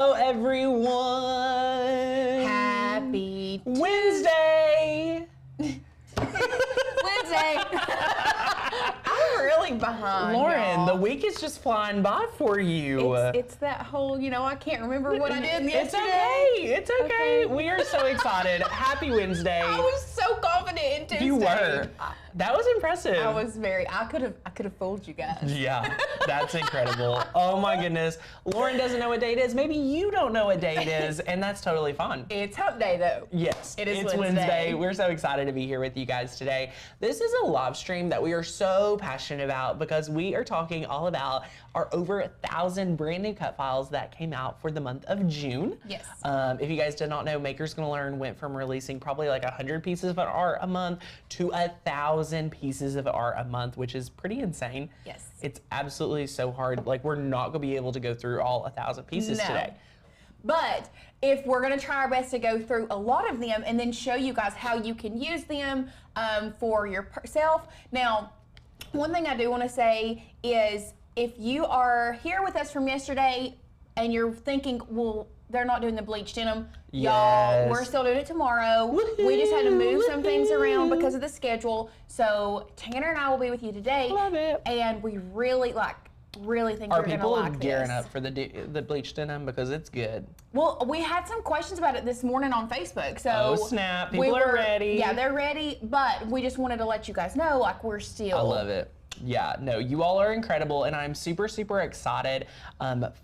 Hello, everyone. Happy Wednesday. Wednesday. I'm really behind, Lauren, the week is just flying by for you. It's that whole, I can't remember what I did yesterday. It's okay. It's okay. We are so excited. Happy Wednesday. I was so confident in Tuesday. You were. That was impressive. I could have fooled you guys. Yeah, that's incredible. Oh my goodness. Lauren doesn't know what day it is. Maybe you don't know what day it is, and that's totally fun. It's hump day though. Yes, it is it's Wednesday. We're so excited to be here with you guys today. This is a live stream that we are so passionate about because we are talking all about our over 1,000 brand new cut files that came out for the month of June. Yes. If you guys did not know, Makers Gonna Learn went from releasing probably like 100 pieces of art a month to 1,000 pieces of art a month, which is pretty insane. Yes. It's absolutely so hard. Like, we're not gonna be able to go through all 1,000 pieces today. But if we're gonna try our best to go through a lot of them and then show you guys how you can use them for yourself. Now, one thing I do wanna say is if you are here with us from yesterday and you're thinking, well, they're not doing the bleached in them. Y'all, we're still doing it tomorrow. We just had to move some things around because of the schedule. So Tanner and I will be with you today. Love it. And we really think you're gonna like this. Are people gearing up for the bleached denim because it's good? Well, we had some questions about it this morning on Facebook. So oh snap, people are ready. Yeah, they're ready, but we just wanted to let you guys know, like, we're still. I love it. Yeah, no, you all are incredible, and I'm super, super excited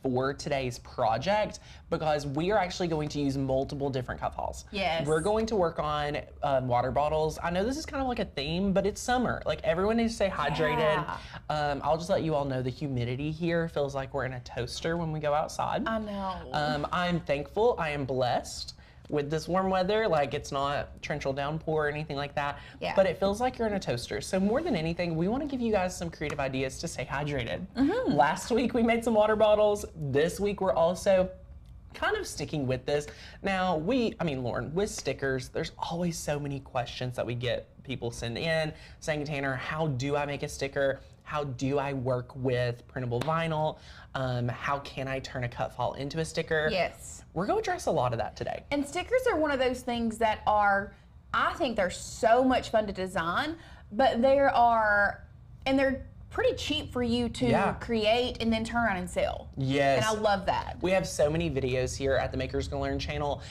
for today's project because we are actually going to use multiple different cut files. Yes. We're going to work on water bottles. I know this is kind of like a theme, but it's summer. Like, everyone needs to stay hydrated. Yeah. I'll just let you all know the humidity here feels like we're in a toaster when we go outside. I know. I'm thankful. I am blessed with this warm weather. Like, it's not torrential downpour or anything like that, but it feels like you're in a toaster. So more than anything, we want to give you guys some creative ideas to stay hydrated. Last week we made some water bottles. This week we're also kind of sticking with this. Now, Lauren, with stickers, there's always so many questions that we get people send in saying, Tanner, how do I make a sticker? How do I work with printable vinyl? How can I turn a cut file into a sticker? Yes. We're going to address a lot of that today. And stickers are one of those things that are, I think they're so much fun to design, but they're pretty cheap for you to create and then turn around and sell. Yes. And I love that. We have so many videos here at the Makers Gonna Learn channel.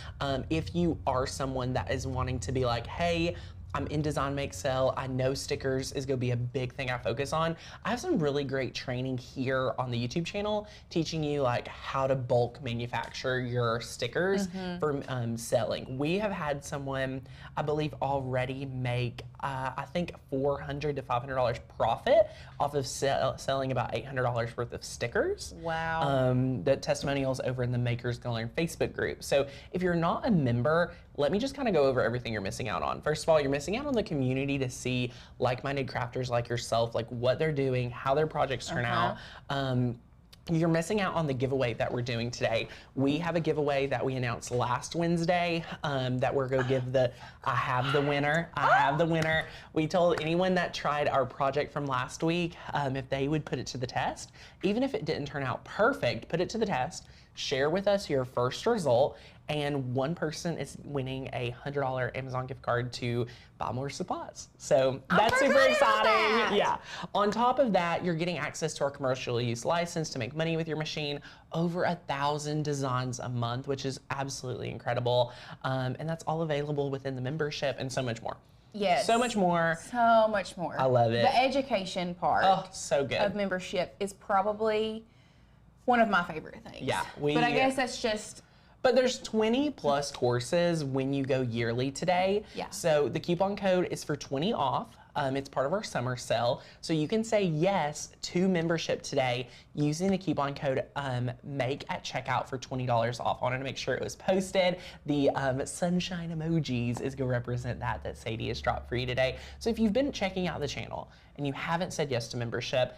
If you are someone that is wanting to be like, hey, I'm in design, make, sell. I know stickers is gonna be a big thing I focus on. I have some really great training here on the YouTube channel teaching you like how to bulk manufacture your stickers for selling. We have had someone, I believe, already make, I think $400 to $500 profit off of selling about $800 worth of stickers. Wow. The testimonials over in the Makers Gonna Learn Facebook group. So if you're not a member, let me just kind of go over everything you're missing out on. First of all, you're missing out on the community to see like-minded crafters like yourself, like what they're doing, how their projects turn out. You're missing out on the giveaway that we're doing today. We have a giveaway that we announced last Wednesday that we're gonna give I have the winner. We told anyone that tried our project from last week, if they would put it to the test, even if it didn't turn out perfect, put it to the test, share with us your first result, and one person is winning a $100 Amazon gift card to buy more supplies. So that's super exciting. Yeah. On top of that, you're getting access to our commercial use license to make money with your machine, over 1,000 designs a month, which is absolutely incredible. And that's all available within the membership and so much more. Yes. So much more. So much more. I love it. The education part so good. of membership is probably one of my favorite things. Yeah. But I guess that's just... But there's 20 plus courses when you go yearly today. Yeah. So the coupon code is for 20 off. It's part of our summer sale. So you can say yes to membership today using the coupon code MAKE at checkout for $20 off. I wanted to make sure it was posted. The sunshine emojis is gonna represent that Sadie has dropped for you today. So if you've been checking out the channel and you haven't said yes to membership,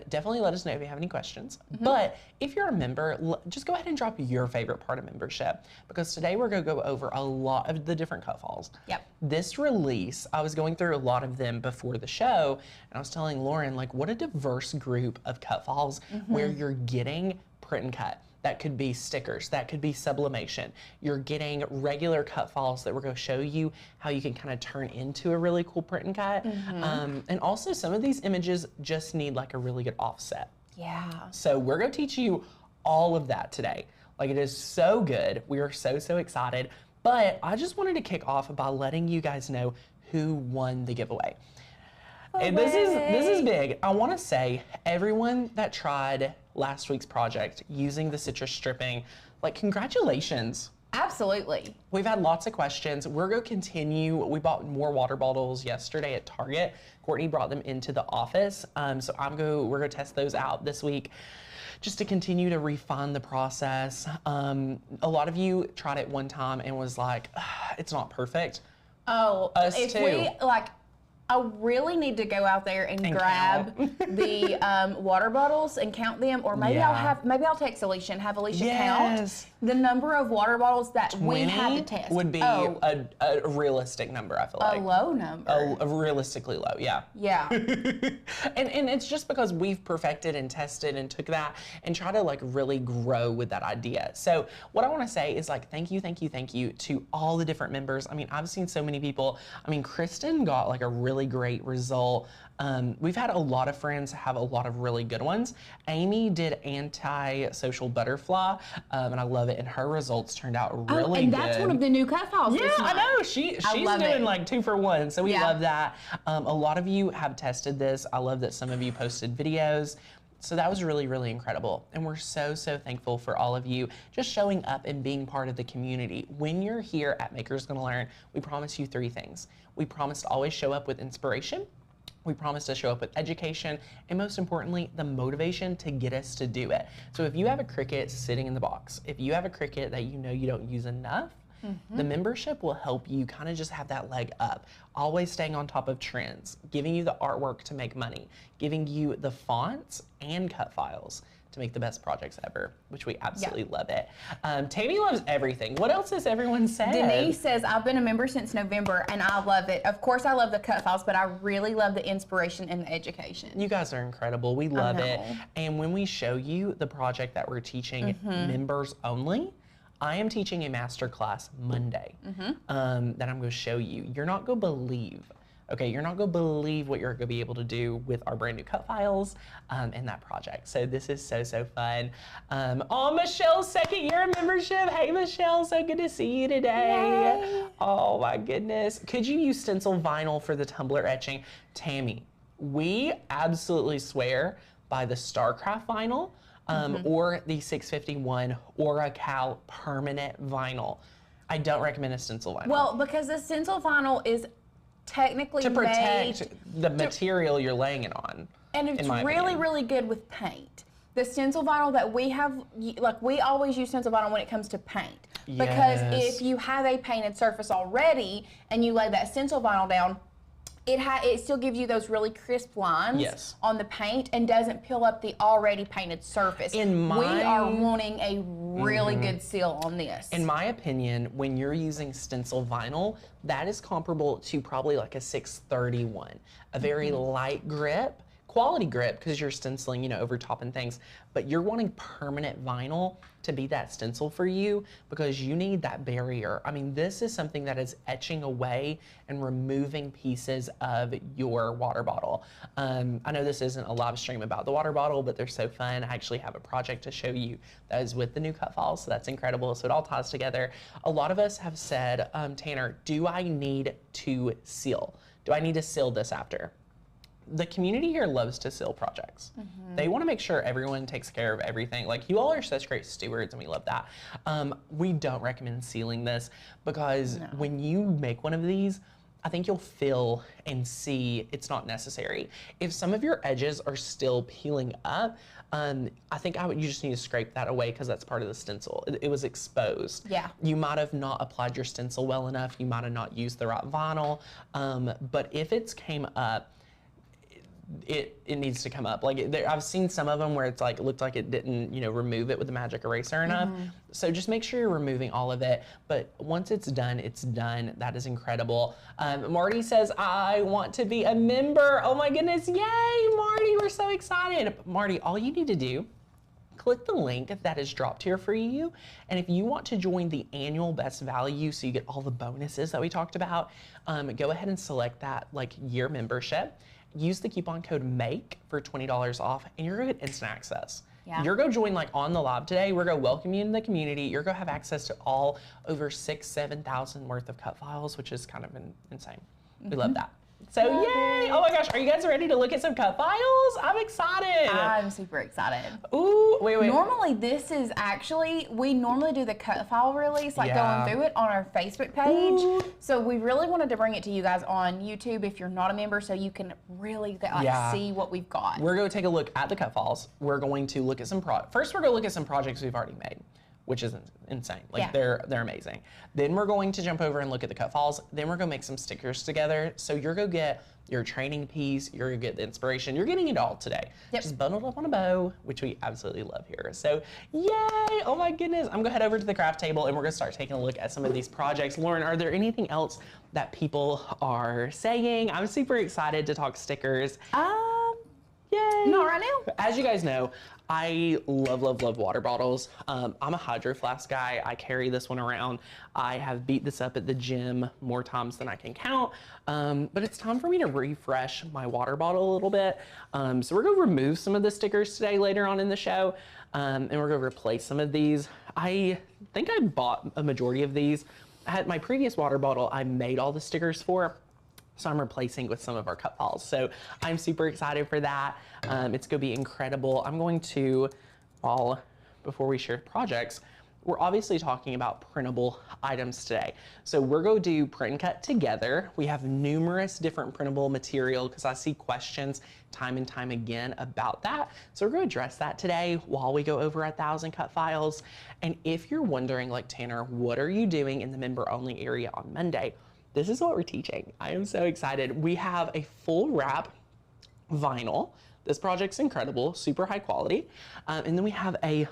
definitely let us know if you have any questions. But if you're a member, just go ahead and drop your favorite part of membership, because today we're going to go over a lot of the different cut files. Yep. This release, I was going through a lot of them before the show, and I was telling Lauren, like, what a diverse group of cut files where you're getting print and cut. That could be stickers, that could be sublimation. You're getting regular cut files that we're going to show you how you can kind of turn into a really cool print and cut. And also some of these images just need like a really good offset. Yeah. So we're going to teach you all of that today. Like, it is so good. We are so, so excited. But I just wanted to kick off by letting you guys know who won the giveaway. And this is big. I want to say everyone that tried last week's project using the citrus stripping, like, congratulations. Absolutely. We've had lots of questions. We're going to continue. We bought more water bottles yesterday at Target. Courtney brought them into the office. So we're going to test those out this week just to continue to refine the process. A lot of you tried it one time and was like, it's not perfect. Oh, Us if too. we, like, I really need to go out there and grab the water bottles and count them, or maybe I'll text Alicia and have Alicia count the number of water bottles that we had to test. Would be a realistic number, I feel like. A low number. A realistically low, yeah. Yeah. and it's just because we've perfected and tested and took that and try to like really grow with that idea. So what I want to say is like, thank you to all the different members. I mean, I've seen so many people. I mean, Kristen got like a really great result. We've had a lot of friends have a lot of really good ones. Amy did anti-social butterfly, and I love it. And her results turned out really and good. that's one of the new cut files. Yeah, I know. She's doing like 2 for 1, so we love that. A lot of you have tested this. I love that some of you posted videos. So that was really, really incredible. And we're so, so thankful for all of you just showing up and being part of the community. When you're here at Makers Gonna Learn, we promise you 3 things. We promise to always show up with inspiration. We promise to show up with education, and most importantly, the motivation to get us to do it. So if you have a Cricut sitting in the box, if you have a Cricut that you know you don't use enough, the membership will help you kind of just have that leg up, always staying on top of trends, giving you the artwork to make money, giving you the fonts and cut files to make the best projects ever, which we absolutely love it. Tammy loves everything. What else has everyone said? Denise says, I've been a member since November and I love it. Of course, I love the cut files, but I really love the inspiration and the education. You guys are incredible. We love it. And when we show you the project that we're teaching members only, I am teaching a masterclass Monday that I'm going to show you. You're not going to believe. Okay, you're not going to believe what you're going to be able to do with our brand new cut files and that project. So this is so, so fun. Michelle's 2nd year membership. Hey, Michelle, so good to see you today. Yay. Oh, my goodness. Could you use stencil vinyl for the tumbler etching? Tammy, we absolutely swear by the StarCraft vinyl or the 651 Oracal permanent vinyl. I don't recommend a stencil vinyl. Well, because the stencil vinyl is technically to protect made the material you're laying it on. And it's really, really good with paint. The stencil vinyl that we have, like we always use stencil vinyl when it comes to paint. Because if you have a painted surface already and you lay that stencil vinyl down, it still gives you those really crisp lines on the paint and doesn't peel up the already painted surface. We are wanting a really good seal on this. In my opinion, when you're using stencil vinyl, that is comparable to probably like a 631, a very light grip, quality grip because you're stenciling, you know, over top and things, but you're wanting permanent vinyl to be that stencil for you because you need that barrier. I mean, this is something that is etching away and removing pieces of your water bottle. I know this isn't a live stream about the water bottle, but they're so fun. I actually have a project to show you that is with the new cut files, so that's incredible. So it all ties together. A lot of us have said, Tanner, do I need to seal? Do I need to seal this after? The community here loves to seal projects. They want to make sure everyone takes care of everything. Like, you all are such great stewards, and we love that. We don't recommend sealing this because when you make one of these, I think you'll feel and see it's not necessary. If some of your edges are still peeling up, I think you just need to scrape that away because that's part of the stencil. It was exposed. Yeah. You might have not applied your stencil well enough. You might have not used the right vinyl. But if it's came up, it needs to come up. Like I've seen some of them where it's like it looked like it didn't, you know, remove it with the magic eraser enough. So just make sure you're removing all of it. But once it's done, it's done. That is incredible. Marty says, I want to be a member. Oh my goodness, yay, Marty, we're so excited. Marty, all you need to do, click the link that is dropped here for you. And if you want to join the annual best value, so you get all the bonuses that we talked about, go ahead and select that like year membership. Use the coupon code MAKE for $20 off, and you're gonna get instant access. Yeah. You're gonna join like on the live today. We're gonna welcome you in the community. You're gonna have access to all over 6,000-7,000 worth of cut files, which is kind of insane. We love that. So yay! Oh my gosh, are you guys ready to look at some cut files? I'm excited. I'm super excited. Ooh, wait. Normally this is actually, we normally do the cut file release, like going through it on our Facebook page. Ooh. So we really wanted to bring it to you guys on YouTube if you're not a member, so you can really see what we've got. We're going to take a look at the cut files. We're going to look at some first we're going to look at some projects we've already made, which is insane. Like they're amazing. Then we're going to jump over and look at the cut files. Then we're gonna make some stickers together. So you're gonna get your training piece, you're gonna get the inspiration, you're getting it all today. Yep. Just bundled up on a bow, which we absolutely love here. So yay, oh my goodness. I'm gonna head over to the craft table and we're gonna start taking a look at some of these projects. Lauren, are there anything else that people are saying? I'm super excited to talk stickers. Yay. Not right now. As you guys know, I love water bottles. I'm a Hydro Flask guy. I carry this one around. I have beat this up at the gym more times than I can count, but it's time for me to refresh my water bottle a little bit. So we're gonna remove some of the stickers today later on in the show, and we're gonna replace some of these. I think I bought a majority of these. I had my previous water bottle I made all the stickers for. So I'm replacing with some of our cut files. So I'm super excited for that. It's gonna be incredible. I'm going to, before we share projects, we're obviously talking about printable items today. So we're gonna do print and cut together. We have numerous different printable material because I see questions time and time again about that. So we're gonna address that today while we go over 1,000 cut files. And if you're wondering, like, Tanner, what are you doing in the member only area on Monday? This is what we're teaching. I am so excited. We have a full wrap vinyl. This project's incredible, super high quality. And then we have a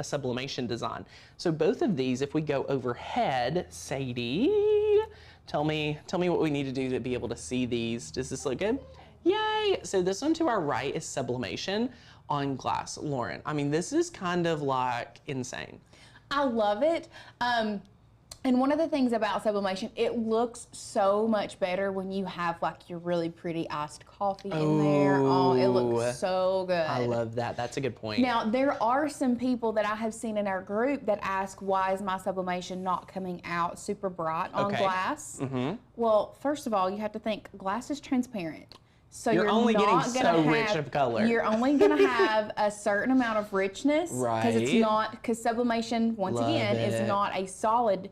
sublimation design. So both of these, if we go overhead, Sadie, tell me what we need to do to be able to see these. Does this look good? Yay! So this one to our right is sublimation on glass. Lauren, I mean, this is kind of like insane. I love it. And one of the things about sublimation, it looks so much better when you have like your really pretty iced coffee in there. Oh, it looks so good. I love that. That's a good point. Now, there are some people that I have seen in our group that ask, why is my sublimation not coming out super bright on glass? Mm-hmm. Well, first of all, you have to think glass is transparent. So you're only getting so rich of color. You're only going to have a certain amount of richness. Right. Because it's not, because sublimation, once again, is not a solid.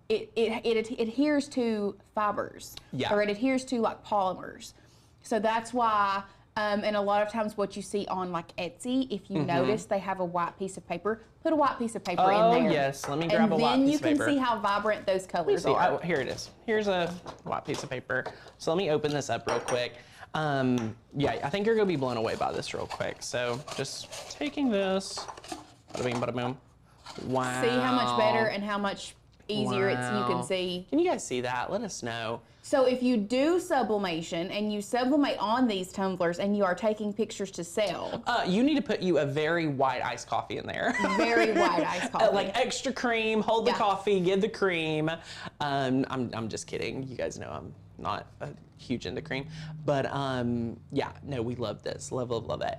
It adheres to fibers, or it adheres to like polymers. So that's why, and a lot of times what you see on like Etsy, if you notice they have a white piece of paper, put a white piece of paper in there. Oh yes, let me grab a white piece of paper. And then you can see how vibrant those colors are. Oh, here it is. Here's a white piece of paper. So let me open this up real quick. Yeah, I think you're gonna be blown away by this real quick. So just taking this, bada bing, bada boom. Wow. See how much better and how much easier you can see. Can you guys see that? Let us know. So if you do sublimation and you sublimate on these tumblers and you are taking pictures to sell, you need to put you a very white iced coffee in there. Very white iced coffee. Like extra cream, hold the coffee, give the cream. I'm just kidding. You guys know I'm not huge into cream, but yeah, no, we love this, love it.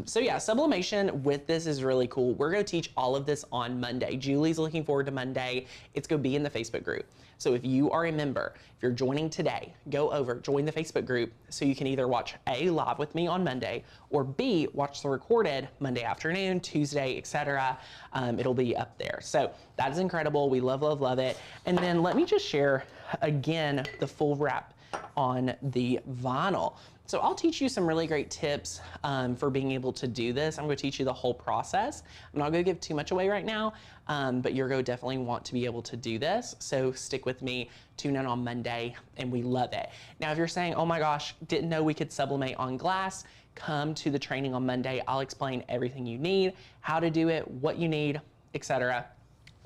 So yeah, sublimation with this is really cool. We're gonna teach all of this on Monday. Julie's looking forward to Monday. It's gonna be in the Facebook group. So if you are a member, if you're joining today, go over, join the Facebook group so you can either watch A, live with me on Monday, or B, watch the recorded Monday afternoon, Tuesday, etc. It'll be up there. So that is incredible. We love it. And then let me just share again the full wrap on the vinyl. So I'll teach you some really great tips for being able to do this. I'm going to teach you the whole process. I'm not going to give too much away right now, but you're going to definitely want to be able to do this. So stick with me, tune in on Monday, and we love it. Now, if you're saying, oh my gosh, didn't know we could sublimate on glass, come to the training on Monday. I'll explain everything you need, how to do it, what you need, etc.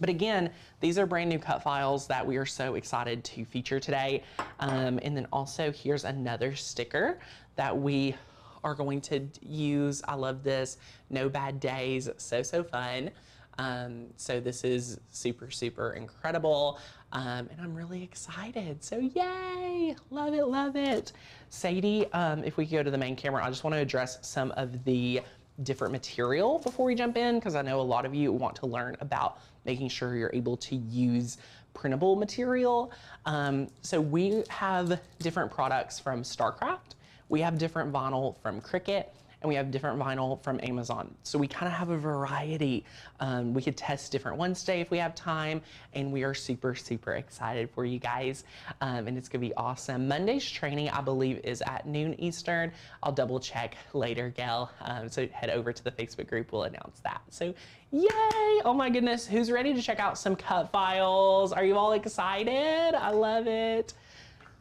But again, these are brand new cut files that we are so excited to feature today. And then also here's another sticker that we are going to use. I love this. No bad days. So fun. So this is super, super incredible. And I'm really excited. So yay, love it, love it. Sadie, if we could go to the main camera, I just want to address some of the different material before we jump in, because I know a lot of you want to learn about making sure you're able to use printable material. So we have different products from StarCraft. We have different vinyl from Cricut, and we have different vinyl from Amazon. So we kind of have a variety. We could test different ones today if we have time, and we are super, super excited for you guys. And it's gonna be awesome. Monday's training, I believe, is at noon Eastern. I'll double check later, Gail. So head over to the Facebook group, we'll announce that. So yay, oh my goodness. Who's ready to check out some cut files? Are you all excited? I love it.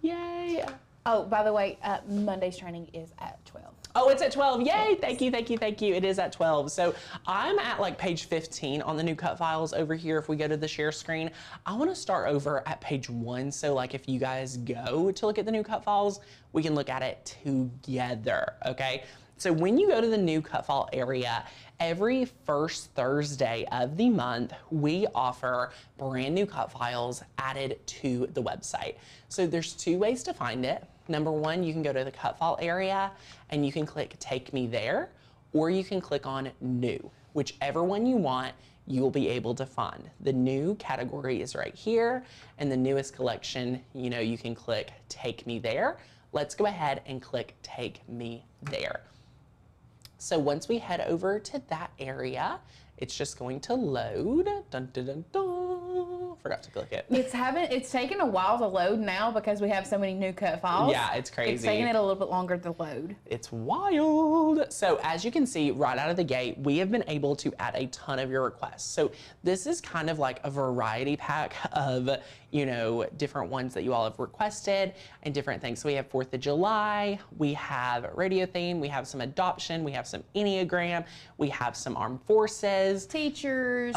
Yay. Oh, by the way, Monday's training is at 12. Oh, it's at 12. Yay. Thank you, thank you, thank you. It is at 12. So I'm at like page 15 on the new cut files over here. If we go to the share screen, I want to start over at page 1. So like if you guys go to look at the new cut files, we can look at it together. Okay. So when you go to the new cut file area, every first Thursday of the month, we offer brand new cut files added to the website. So there's 2 ways to find it. Number 1, you can go to the cut file area and you can click Take Me There, or you can click on New. Whichever one you want, you will be able to find. The new category is right here, and the newest collection, you know, you can click Take Me There. Let's go ahead and click Take Me There. So once we head over to that area, it's just going to load. Dun, dun, dun, dun. Forgot to click it. It's taken a while to load now because we have so many new cut files. Yeah, it's crazy. It's taking it a little bit longer to load. It's wild. So as you can see right out of the gate, we have been able to add a ton of your requests. So this is kind of like a variety pack of, you know, different ones that you all have requested and different things. So we have 4th of July, we have radio theme, we have some adoption, we have some Enneagram, we have some armed forces. Teachers.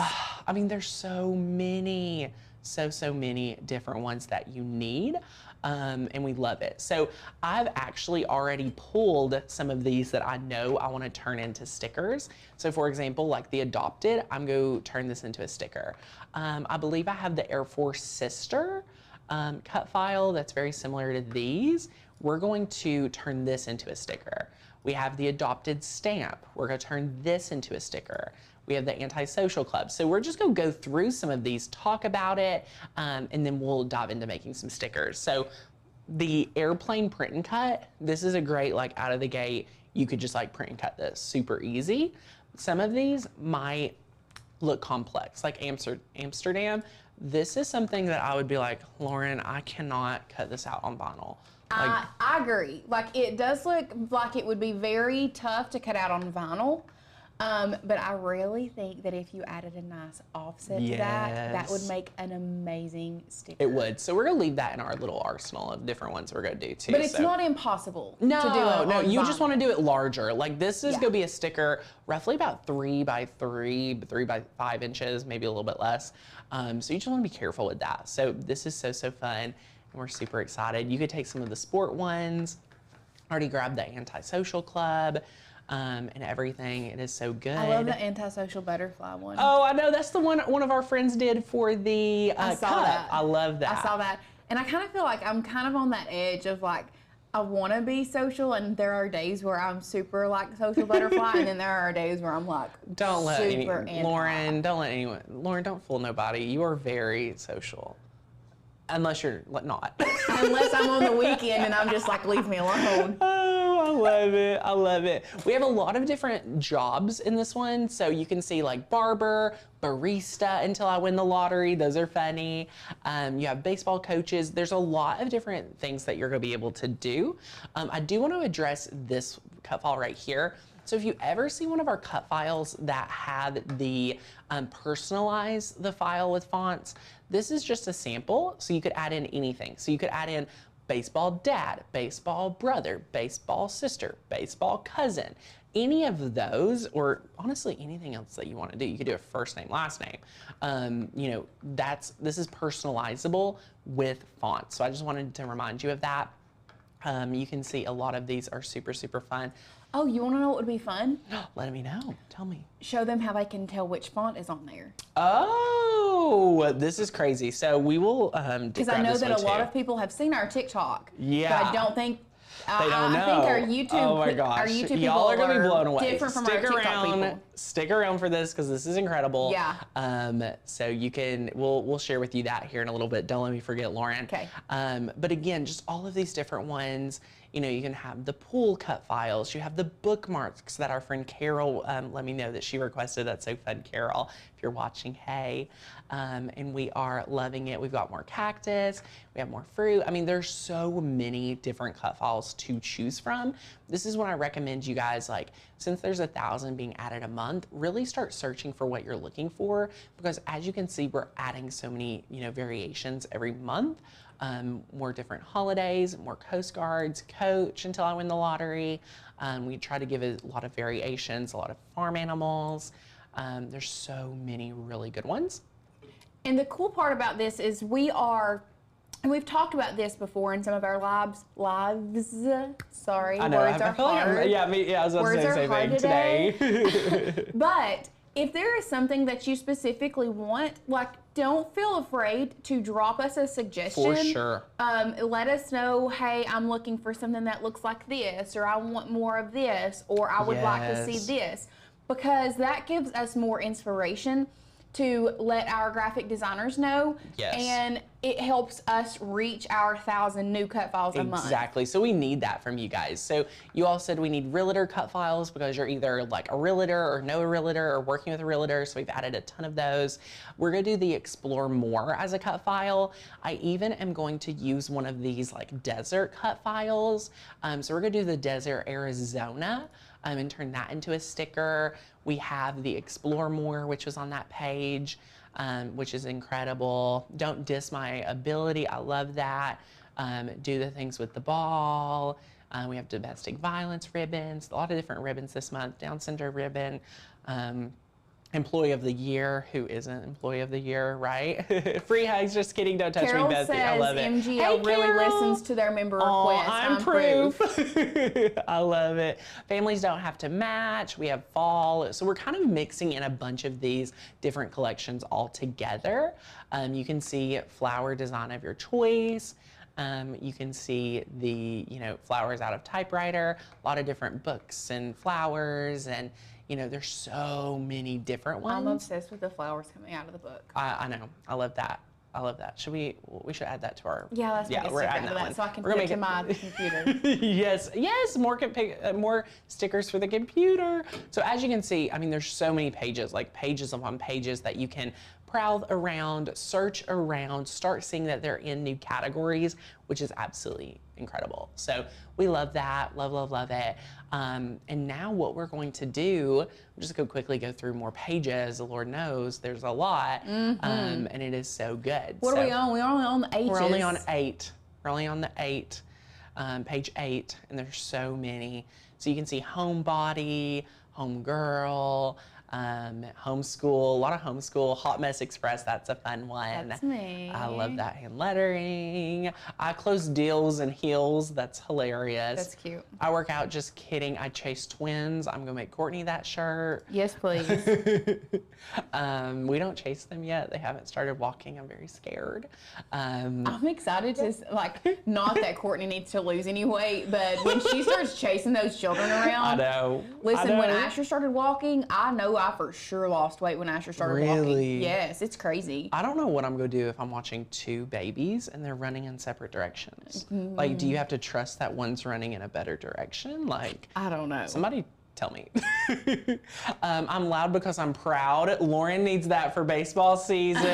I mean, there's so many, so many different ones that you need. And we love it. So I've actually already pulled some of these that I know I want to turn into stickers. So for example, like the adopted, I'm going to turn this into a sticker. I believe I have the Air Force sister cut file that's very similar to these. We're going to turn this into a sticker. We have the adopted stamp. We're going to turn this into a sticker. We have the antisocial club. So we're just gonna go through some of these, talk about it, and then we'll dive into making some stickers. So the airplane print and cut, this is a great, like out of the gate, you could just like print and cut this, super easy. Some of these might look complex, like Amsterdam. This is something that I would be like, Lauren, I cannot cut this out on vinyl. Like, I agree. Like it does look like it would be very tough to cut out on vinyl. But I really think that if you added a nice offset to that would make an amazing sticker. It would. So we're gonna leave that in our little arsenal of different ones we're gonna do too. But it's not impossible to do it No, on you vinyl. just wanna do it larger. Like this is gonna be a sticker roughly about 3 by 3, 3 by 5 inches, maybe a little bit less. So you just wanna be careful with that. So this is so fun, and we're super excited. You could take some of the sport ones, already grabbed the antisocial club, and everything. It is so good. I love the antisocial butterfly one. Oh, I know. That's the one one of our friends did for the I saw cup. that. I love that. I saw that. And I kind of feel like I'm kind of on that edge of like, I want to be social, and there are days where I'm super like social butterfly, and then there are days where I'm like don't let super Lauren, don't let anyone, Lauren, don't fool nobody. You are very social. Unless you're not. Unless I'm on the weekend and I'm just like, leave me alone. Oh, I love it. I love it. We have a lot of different jobs in this one. So you can see like barber, barista until I win the lottery. Those are funny. You have baseball coaches. There's a lot of different things that you're going to be able to do. I do want to address this cut file right here. So if you ever see one of our cut files that had the personalize the file with fonts, this is just a sample, so you could add in anything. So you could add in baseball dad, baseball brother, baseball sister, baseball cousin, any of those, or honestly anything else that you want to do. You could do a first name, last name. You know, this is personalizable with fonts. So I just wanted to remind you of that. You can see a lot of these are super fun. Oh, you want to know what would be fun? Let me know. Tell me. Show them how they can tell which font is on there. Oh, this is crazy. So we will because I know that a lot of people have seen our TikTok. Yeah. But I don't think they don't know. I think our YouTube, oh my gosh. Our YouTube Y'all are gonna be blown away. Different from our TikTok people. Stick around for this because this is incredible. Yeah. So you can, we'll share with you that here in a little bit. Don't let me forget, Lauren. Okay. But again, just all of these different ones. You know, you can have the pool cut files. You have the bookmarks that our friend Carol let me know that she requested. That's so fun, Carol. If you're watching, hey. And we are loving it. We've got more cactus. We have more fruit. I mean, there's so many different cut files to choose from. This is when I recommend you guys, like, since there's 1,000 being added a month, really start searching for what you're looking for, because as you can see, we're adding so many, you know, variations every month. More different holidays, more Coast Guards, Coach until I win the lottery. We try to give a lot of variations, a lot of farm animals. There's so many really good ones. And the cool part about this is and we've talked about this before in some of our lives. Sorry, I know, words I are feel hard. Like I was about to say the same thing today. But if there is something that you specifically want, like, don't feel afraid to drop us a suggestion. For sure. Let us know, hey, I'm looking for something that looks like this, or I want more of this, or I would like to see this. Because that gives us more inspiration to let our graphic designers know. Yes. And it helps us reach our 1,000 new cut files a month. Exactly. So we need that from you guys. So you all said we need realtor cut files because you're either like a realtor or know a realtor or working with a realtor. So we've added a ton of those. We're going to do the Explore More as a cut file. I even am going to use one of these like desert cut files. So we're going to do the Desert Arizona. And turn that into a sticker. We have the Explore More, which was on that page, which is incredible. Don't diss my ability. I love that. Do the things with the ball. We have domestic violence ribbons, a lot of different ribbons this month. Down syndrome ribbon. Employee of the Year. Who isn't Employee of the Year, right? Free hugs. Just kidding. Don't touch Carol me, Betsy. I love it. MGL hey, really Carol. listens to their member requests. I'm proof. I love it. Families don't have to match. We have fall. So we're kind of mixing in a bunch of these different collections all together. You can see flower design of your choice. You can see the, you know, flowers out of typewriter, a lot of different books and flowers, and you know, there's so many different ones. I'm obsessed with the flowers coming out of the book. I know. I love that. I love that. Should we should add that to our. Yeah, let's make a sticker out of that so I can put it to my computer. Yes, more stickers for the computer. So as you can see, I mean, there's so many pages, like pages upon pages that you can browse around, search around, start seeing that they're in new categories, which is absolutely incredible. So we love that, love it. And now what we're going to do, I'm just gonna quickly go through more pages. The Lord knows there's a lot, and it is so good. What are we on? We're only on the H's. We're only on 8. We're only on the 8, page 8, and there's so many. So you can see homebody, homegirl, homeschool, a lot of homeschool, Hot Mess Express, that's a fun one. That's me. I love that hand lettering. I close deals and heels, that's hilarious. That's cute. I work out, just kidding. I chase twins. I'm gonna make Courtney that shirt. Yes, please. We don't chase them yet. They haven't started walking. I'm very scared. I'm excited to, like, not that Courtney needs to lose any weight, but when she starts chasing those children around. I know. Listen, when Asher started walking, I know I for sure lost weight when Asher started walking. Really? Yes, it's crazy. I don't know what I'm going to do if I'm watching 2 babies and they're running in separate directions. Like, do you have to trust that one's running in a better direction? Like, I don't know. Somebody tell me. I'm loud because I'm proud. Lauren needs that for baseball season.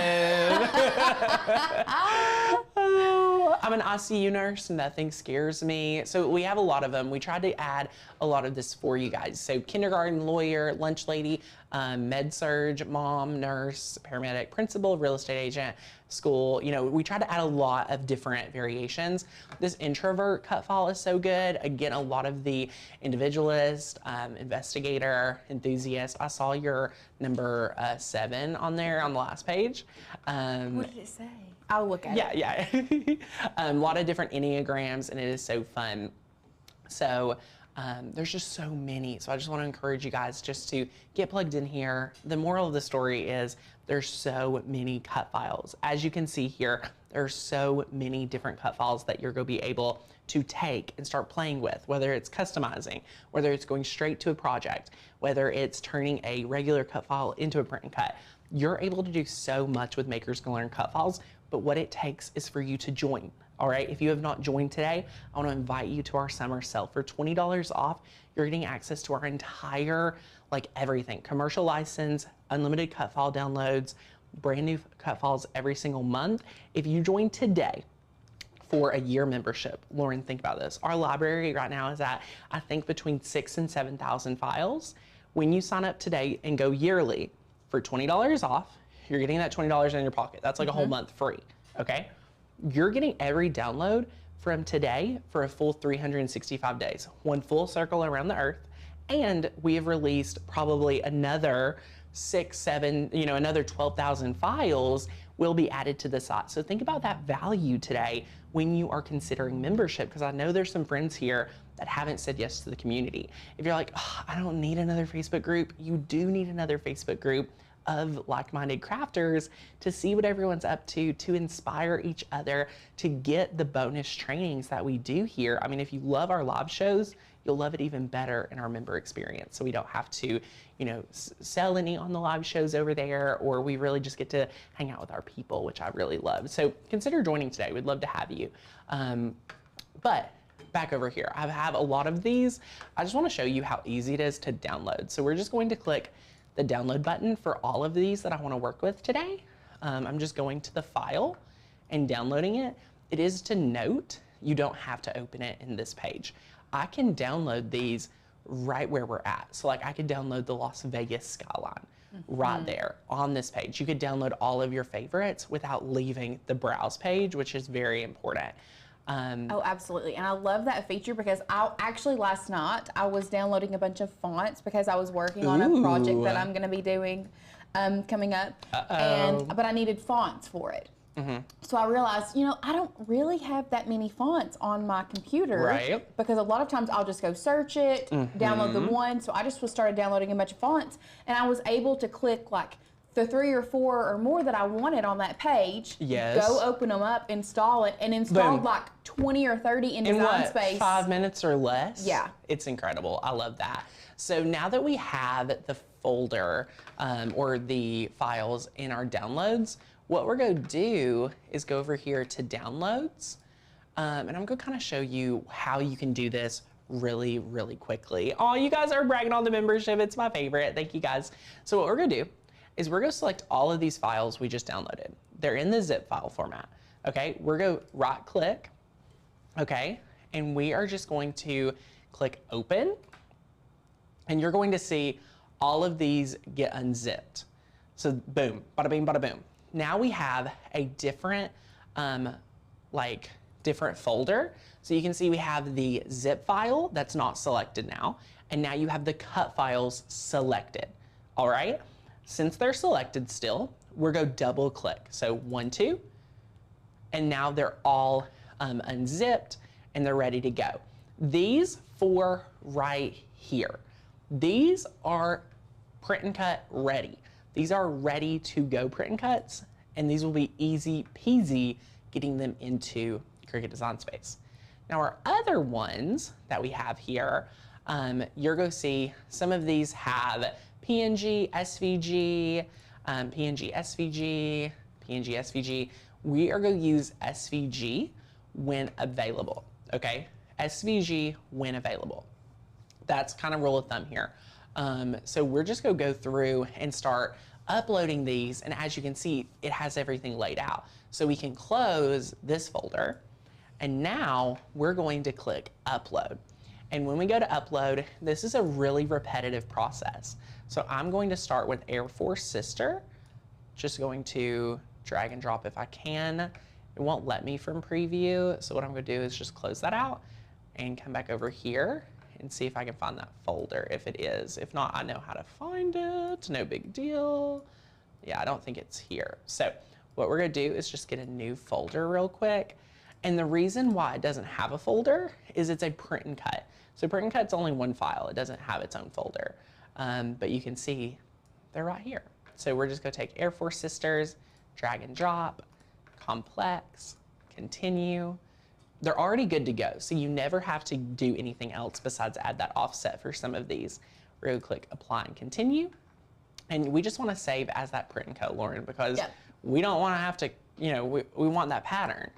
I'm an ICU nurse. Nothing scares me. So we have a lot of them. We tried to add a lot of this for you guys. So kindergarten, lawyer, lunch lady, med surge, mom, nurse, paramedic, principal, real estate agent, school. You know, we try to add a lot of different variations. This introvert cut file is so good. Again, a lot of the individualist, investigator, enthusiast. I saw your number 7 on there on the last page. What did it say? I'll look at it. Yeah. A lot of different Enneagrams, and it is so fun. So There's just so many. So I just want to encourage you guys just to get plugged in here. The moral of the story is there's so many cut files. As you can see here, there's so many different cut files that you're going to be able to take and start playing with, whether it's customizing, whether it's going straight to a project, whether it's turning a regular cut file into a print and cut. You're able to do so much with Makers Can Learn cut files, but what it takes is for you to join. All right, if you have not joined today, I want to invite you to our summer sale. For $20 off, you're getting access to our entire, like everything, commercial license, unlimited cut file downloads, brand new cut files every single month. If you join today for a year membership, Lauren, think about this. Our library right now is at, I think, between 6,000 and 7,000 files. When you sign up today and go yearly for $20 off, you're getting that $20 in your pocket. That's like a whole month free, okay? You're getting every download from today for a full 365 days, one full circle around the earth. And we have released probably another 6,000, another 12,000 files will be added to the site. So think about that value today when you are considering membership, because I know there's some friends here that haven't said yes to the community. If you're like, oh, I don't need another Facebook group, you do need another Facebook group of like-minded crafters to see what everyone's up to inspire each other, to get the bonus trainings that we do here. I mean, if you love our live shows, you'll love it even better in our member experience. So we don't have to, sell any on the live shows over there, or we really just get to hang out with our people, which I really love. So consider joining today. We'd love to have you. But back over here, I have a lot of these. I just want to show you how easy it is to download. So we're just going to click the download button for all of these that I want to work with today. I'm just going to the file and downloading it. It is to note, you don't have to open it in this page. I can download these right where we're at. So like I could download the Las Vegas skyline right there on this page. You could download all of your favorites without leaving the browse page, which is very important. Oh, absolutely. And I love that feature because last night I was downloading a bunch of fonts because I was working on a project that I'm going to be doing coming up. But I needed fonts for it. So I realized, I don't really have that many fonts on my computer. Right. Because a lot of times I'll just go search it, download the one. So I just started downloading a bunch of fonts, and I was able to click like the 3 or 4 or more that I wanted on that page. Yes. Go open them up, install it, and installed like 20 or 30 in Design Space. 5 minutes or less? Yeah. It's incredible. I love that. So now that we have the folder or the files in our downloads, what we're going to do is go over here to downloads. And I'm going to kind of show you how you can do this really, really quickly. Oh, you guys are bragging on the membership. It's my favorite. Thank you guys. So what we're going to do is we're going to select all of these files we just downloaded. They're in the zip file format. Okay, we're going to right click. Okay, and we are just going to click open. And you're going to see all of these get unzipped. So boom, bada bing, bada boom. Now we have a different, different folder. So you can see we have the zip file that's not selected now. And now you have the cut files selected. All right. Since they're selected still, we're going to double click. So 1, 2, and now they're all unzipped and they're ready to go. These 4 right here, these are print and cut ready. These are ready to go print and cuts, and these will be easy peasy getting them into Cricut Design Space. Now our other ones that we have here, you're going to see some of these have PNG, SVG, PNG, SVG, PNG, SVG. We are going to use SVG when available, okay? SVG when available. That's kind of rule of thumb here. So we're just going to go through and start uploading these, and as you can see, it has everything laid out. So we can close this folder, and now we're going to click upload. And when we go to upload, this is a really repetitive process. So I'm going to start with Air Force Sister, just going to drag and drop if I can. It won't let me from preview, so what I'm going to do is just close that out and come back over here and see if I can find that folder, if it is. If not, I know how to find it, no big deal. Yeah, I don't think it's here. So what we're gonna do is just get a new folder real quick. And the reason why it doesn't have a folder is it's a print and cut. So print and cut's only one file. It doesn't have its own folder. But you can see they're right here. So we're just gonna take Air Force Sisters, drag and drop, complex, continue. They're already good to go. So you never have to do anything else besides add that offset for some of these. We're gonna click apply and continue. And we just wanna save as that print and cut, Lauren, because we don't wanna have to, you know, we want that pattern.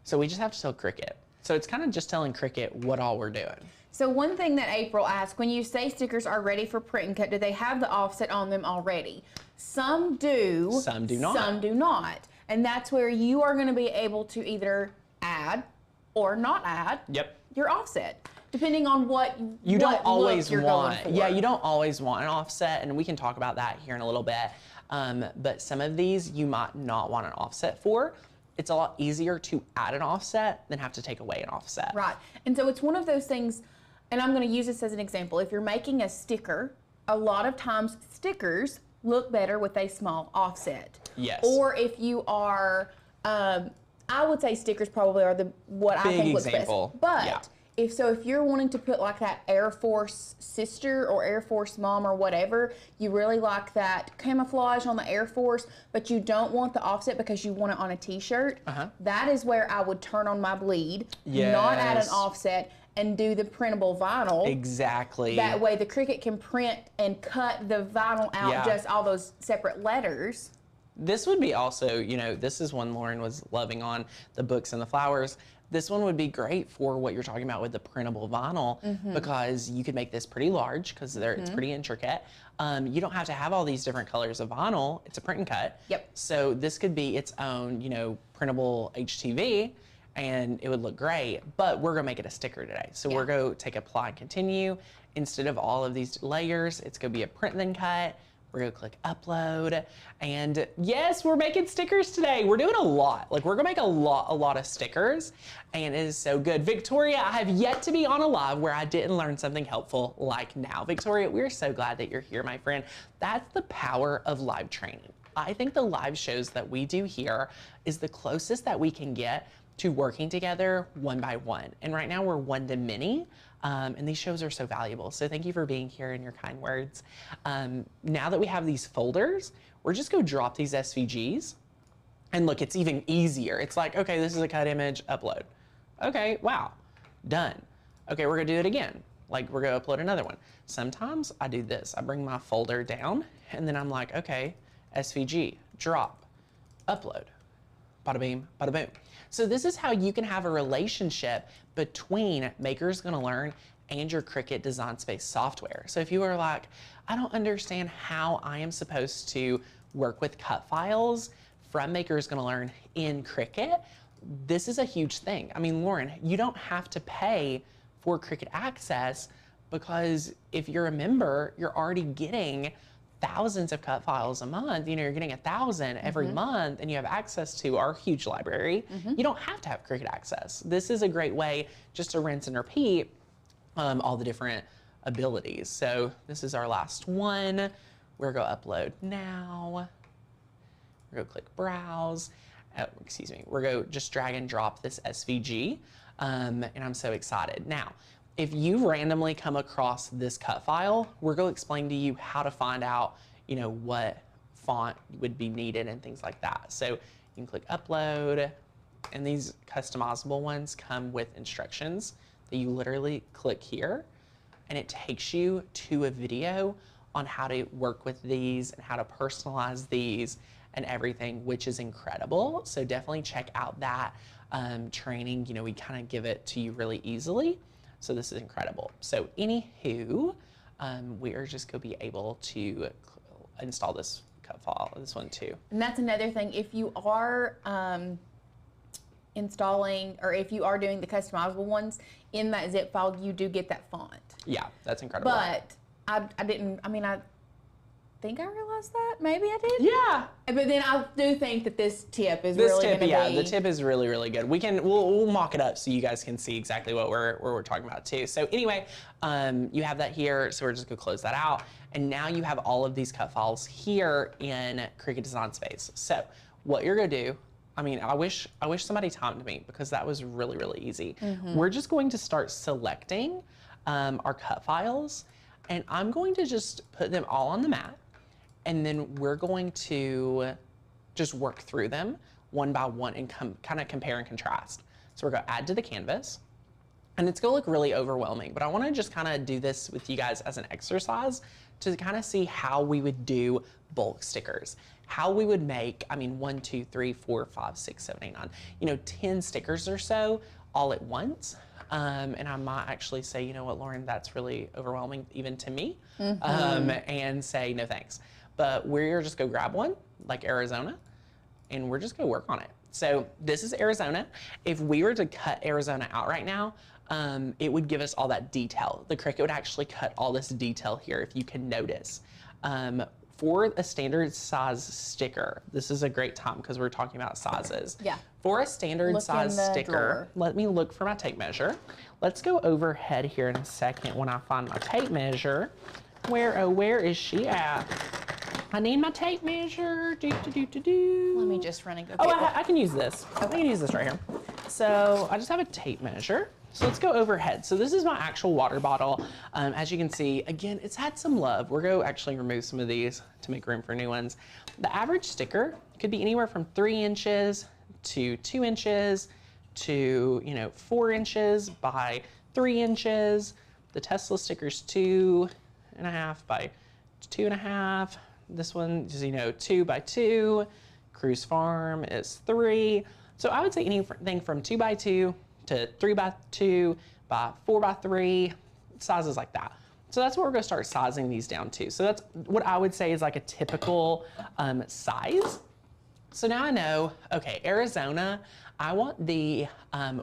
So we just have to tell Cricut. So it's kind of just telling Cricut what all we're doing. So one thing that April asked, when you say stickers are ready for print and cut, do they have the offset on them already? Some do. Some do not. Some do not. And that's where you are going to be able to either add or not add your offset, depending on what you don't always you're want. going for. Yeah, you don't always want an offset, and we can talk about that here in a little bit. But some of these you might not want an offset for. It's a lot easier to add an offset than have to take away an offset. Right. And so it's one of those things, and I'm going to use this as an example. If you're making a sticker, a lot of times stickers look better with a small offset. Yes. Or if you are, I would say stickers probably are what I think looks best. But if you're wanting to put like that Air Force sister or Air Force mom or whatever, you really like that camouflage on the Air Force, but you don't want the offset because you want it on a t-shirt, that is where I would turn on my bleed, not add an offset, and do the printable vinyl. Exactly. That way the Cricut can print and cut the vinyl out, just all those separate letters. This would be also, you know, this is one Lauren was loving on the books and the flowers. This one would be great for what you're talking about with the printable vinyl because you could make this pretty large because it's pretty intricate. You don't have to have all these different colors of vinyl. It's a print and cut. So this could be its own, you know, printable HTV and it would look great, but we're gonna make it a sticker today. So we're gonna take apply and continue. Instead of all of these layers, it's gonna be a print then cut. We're gonna click upload, and yes, we're making stickers today. We're doing a lot. Like we're gonna make a lot of stickers, and it is so good. Victoria, I have yet to be on a live where I didn't learn something helpful like now. Victoria, we're so glad that you're here, my friend. That's the power of live training. I think the live shows that we do here is the closest that we can get to working together one by one. And right now we're one to many. And these shows are so valuable. So thank you for being here and your kind words. Now that we have these folders, we're just gonna drop these SVGs. And look, it's even easier. It's like, okay, this is a cut image, upload. Okay, wow, done. Okay, we're gonna do it again. Like we're gonna upload another one. Sometimes I do this. I bring my folder down and then I'm like, okay, SVG, drop, upload, bada bing, bada boom. So this is how you can have a relationship between Makers Gonna Learn and your Cricut Design Space software. So if you are like, I don't understand how I am supposed to work with cut files from Makers Gonna Learn in Cricut, this is a huge thing. I mean, Lauren, you don't have to pay for Cricut Access because if you're a member, you're already getting thousands of cut files a month. You know, you're getting 1,000 every month and you have access to our huge library. You don't have to have Cricut Access. This is a great way just to rinse and repeat all the different abilities. So this is our last one. We're gonna upload now. We're gonna click browse. Excuse me. We're gonna just drag and drop this SVG. And I'm so excited. Now, if you randomly come across this cut file, we're going to explain to you how to find out, you know, what font would be needed and things like that. So you can click upload, and these customizable ones come with instructions that you literally click here, and it takes you to a video on how to work with these and how to personalize these and everything, which is incredible. So definitely check out that training. You know, we kind of give it to you really easily. So this is incredible. So anywho, we are just gonna be able to install this cut file, this one too. And that's another thing, if you are installing, or if you are doing the customizable ones, in that zip file, you do get that font. Yeah, that's incredible. But I think I realized that, maybe I did. Yeah. But then I do think that this tip is really going to be. Yeah, the tip is really, really good. We'll mock it up so you guys can see exactly what we're talking about too. So anyway, you have that here. So we're just gonna close that out. And now you have all of these cut files here in Cricut Design Space. So what you're gonna do I mean, I wish somebody timed me because that was really, really easy. We're just going to start selecting our cut files, and I'm going to just put them all on the mat, and then we're going to just work through them one by one and kind of compare and contrast. So we're going to add to the canvas, and it's going to look really overwhelming, but I want to just kind of do this with you guys as an exercise to kind of see how we would do bulk stickers, how we would make, I mean, 1, 2, 3, 4, 5, 6, 7, 8, 9, you know, 10 stickers or so all at once. And I might actually say, you know what, Lauren, that's really overwhelming even to me, and say no thanks. But we're just go grab one, like Arizona, and we're just gonna work on it. So this is Arizona. If we were to cut Arizona out right now, it would give us all that detail. The Cricut would actually cut all this detail here, if you can notice. For a standard size sticker, this is a great time because we're talking about sizes. Yeah. For a standard size sticker, let me look for my tape measure. Let's go overhead here in a second when I find my tape measure. Where is she at? I need my tape measure. Let me just run and go get Oh, I can use this. I can use this right here. So I just have a tape measure. So let's go overhead. So this is my actual water bottle. As you can see, again, it's had some love. We're going to actually remove some of these to make room for new ones. The average sticker could be anywhere from 3 inches to 2 inches to, you know, 4 inches by 3 inches. The Tesla sticker's 2.5 by 2.5. This one is, you know, 2 by 2. Cruise Farm is 3. So I would say anything from 2 by 2 to 3 by 2 by 4 by 3, sizes like that. So that's what we're gonna start sizing these down to. So that's what I would say is like a typical size. So now I know, okay, Arizona, I want the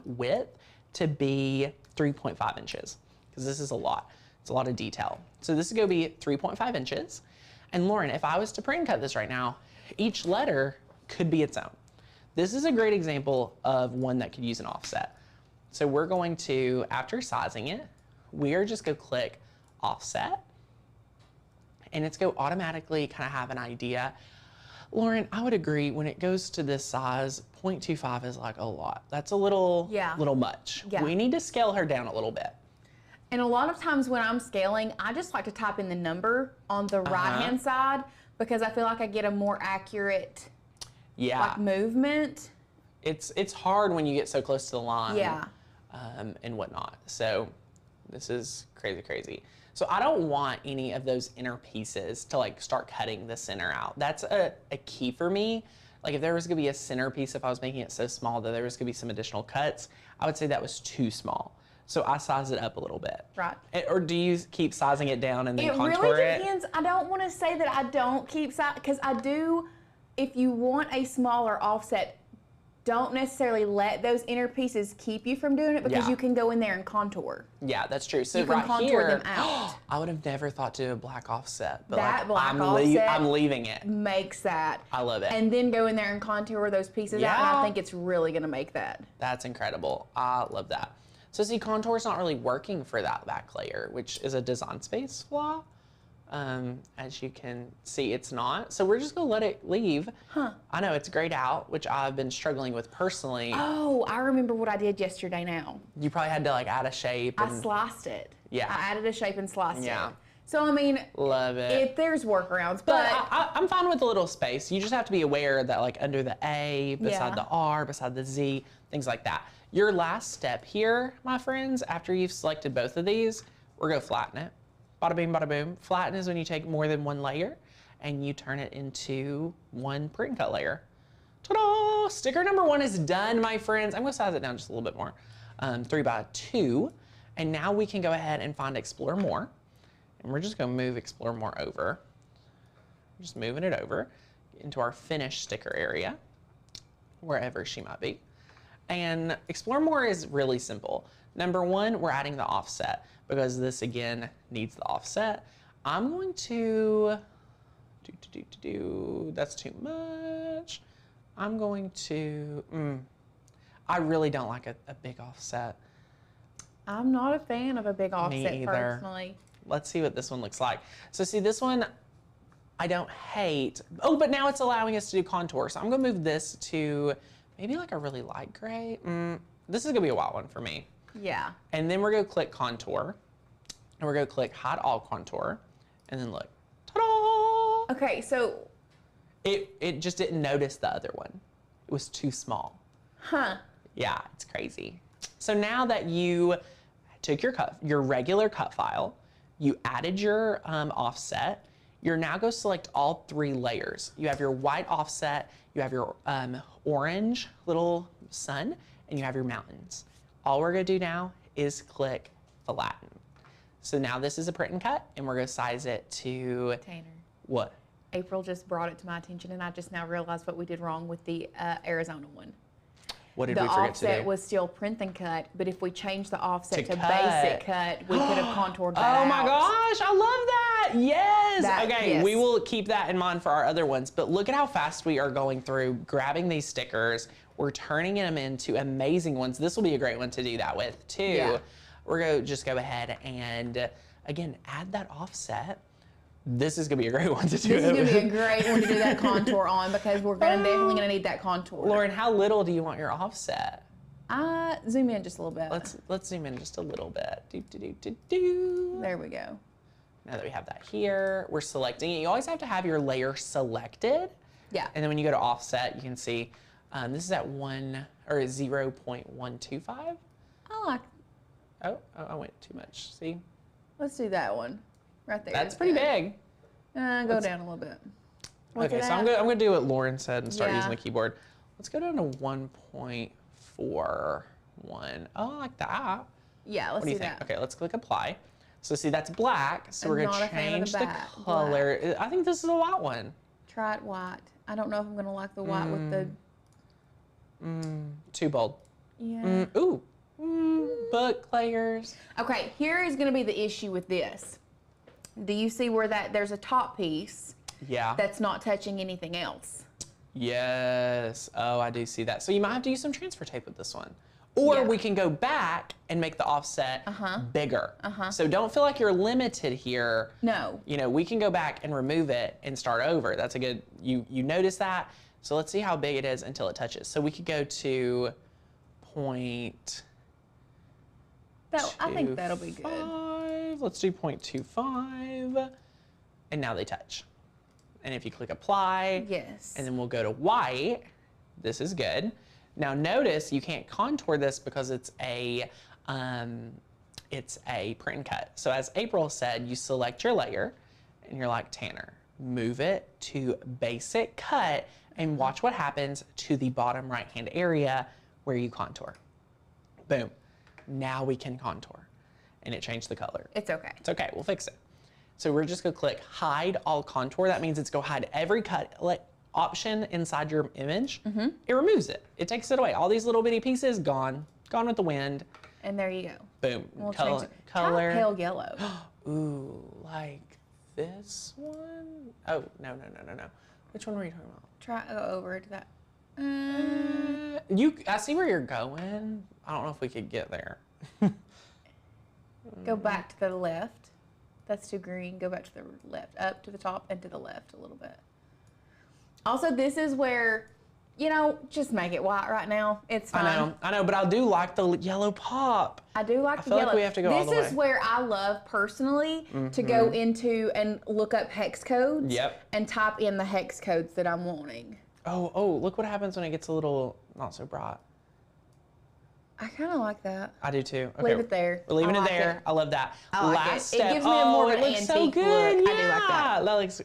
width to be 3.5 inches because this is a lot. It's a lot of detail. So this is gonna be 3.5 inches. And Lauren, if I was to print cut this right now, each letter could be its own. This is a great example of one that could use an offset. So we're going to, after sizing it, we are just gonna click offset, and it's go automatically kind of have an idea. Lauren, I would agree when it goes to this size, 0.25 is like a lot. That's a little much. Yeah. We need to scale her down a little bit. And a lot of times when I'm scaling, I just like to type in the number on the right-hand side because I feel like I get a more accurate like movement. It's hard when you get so close to the line. Yeah. And whatnot. So this is crazy. So I don't want any of those inner pieces to like start cutting the center out. That's a key for me. Like if there was gonna be a center piece, if I was making it so small that there was gonna be some additional cuts, I would say that was too small. So I size it up a little bit. Right. Or do you keep sizing it down and then contour it? It really depends. I don't want to say that I don't keep size, because I do. If you want a smaller offset, don't necessarily let those inner pieces keep you from doing it because you can go in there and contour. Yeah, that's true. So you can contour here, them out. I would have never thought to do a black offset, but that like, black offset I'm leaving it. Makes that. I love it. And then go in there and contour those pieces out, and I think it's really going to make that. That's incredible. I love that. So see, contour's not really working for that back layer, which is a design space flaw. As you can see, it's not. So we're just gonna let it leave. I know it's grayed out, which I've been struggling with personally. Oh, I remember what I did yesterday now. You probably had to like add a shape. I sliced it. Yeah. I added a shape and sliced it. Yeah. So, I mean, love it. There's workarounds, but I'm fine with a little space. You just have to be aware that like under the A, beside the R, beside the Z, things like that. Your last step here, my friends, after you've selected both of these, we're gonna flatten it. Bada bing, bada boom. Flatten is when you take more than one layer and you turn it into one print and cut layer. Ta-da! Sticker number 1 is done, my friends. I'm gonna size it down just a little bit more. 3 by 2. And now we can go ahead and find Explore More. And we're just gonna move Explore More over. Just moving it over into our finished sticker area, wherever she might be. And Explore More is really simple. Number 1, we're adding the offset because this again needs the offset. I'm going to that's too much. I'm going to, I really don't like a big offset. I'm not a fan of a big offset personally. Let's see what this one looks like. So see this one, I don't hate. Oh, but now it's allowing us to do contour. So I'm gonna move this to maybe like a really light gray. This is gonna be a wild one for me. Yeah. And then we're gonna click contour, and we're gonna click hide all contour, and then look, ta-da! Okay, so. It just didn't notice the other one. It was too small. Huh. Yeah, it's crazy. So now that you took your regular cut file, you added your offset, you're now going to select all 3 layers. You have your white offset, you have your orange little sun, and you have your mountains. All we're going to do now is click flatten. So now this is a print and cut, and we're going to size it to... Tanner. What? April just brought it to my attention, and I just now realized what we did wrong with the Arizona one. What did the we forget to do? offset was still print and cut, but if we changed the offset to cut. basic cut, we could have contoured that Oh my out. gosh, I love that. Yes. Okay, yes. we will keep that in mind for our other ones, but look at how fast we are going through, grabbing these stickers. We're turning them into amazing ones. This will be a great one to do that with too. Yeah. We're going to just go ahead and, again, add that offset. This is going to be a great one to do. This is going to be a great one to do that contour on because we're definitely going to need that contour. Lauren, how little do you want your offset? Zoom in just a little bit. Let's zoom in just a little bit. Do. There we go. Now that we have that here, we're selecting it. You always have to have your layer selected. Yeah. And then when you go to offset, you can see this is at 0.125. I like. Oh, I went too much. See? Let's do that one right there. That's pretty big. Go down a little bit. What's Okay, it so at? I'm gonna do what Lauren said and start Yeah. using the keyboard. Let's go down to 1.41. Oh, I like that. Yeah, let's What do you do think? that. Okay, let's click apply. So see, that's black. So we're I'm gonna not a fan of change the the black. color. I think this is a white one. Try it white. I don't know if I'm going to like the white with the... Too bold. Yeah. Book layers. Okay, here is going to be the issue with this. Do you see where there's a top piece Yeah. that's not touching anything else? Yes. Oh, I do see that. So you might have to use some transfer tape with this one. Or Yeah. we can go back and make the offset bigger. Uh-huh. So don't feel like you're limited here. No. You know, we can go back and remove it and start over. That's a good, you notice that. So let's see how big it is until it touches. So we could go to point. I think that'll be good. 5. Let's do 0.25. And now they touch. And if you click apply, Yes. and then we'll go to white, this is good. Now notice you can't contour this because it's a print and cut. So as April said, you select your layer and you're like, Tanner, move it to basic cut and watch what happens to the bottom right-hand area where you contour. Boom. Now we can contour. And it changed the color. It's okay. It's okay, we'll fix it. So we're just gonna click hide all contour. That means it's gonna hide every cut option inside your image. It removes it. It takes it away. All these little bitty pieces, gone with the wind. And there you go. Boom. We'll change it. Try Color. pale yellow. Ooh, like this one? Oh, no. Which one were you talking about? Try go over to that. I see where you're going. I don't know if we could get there. Go back to the left. That's too green. Go back to the left. Up to the top and to the left a little bit. Also, this is where, just make it white right now. It's fine. I know, but I do like the yellow pop. I do like the feel yellow. like we have to go all the This is way. where I love personally to go into and look up hex codes. Yep. And type in the hex codes that I'm wanting. Oh, look what happens when it gets a little not so bright. I kind of like that. I do too. Okay. Leave it there. We're leaving I it like there. it. I love that. I like Last it. It step. gives me a more of it an looks so antique good. look. Yeah. I do like that. That looks,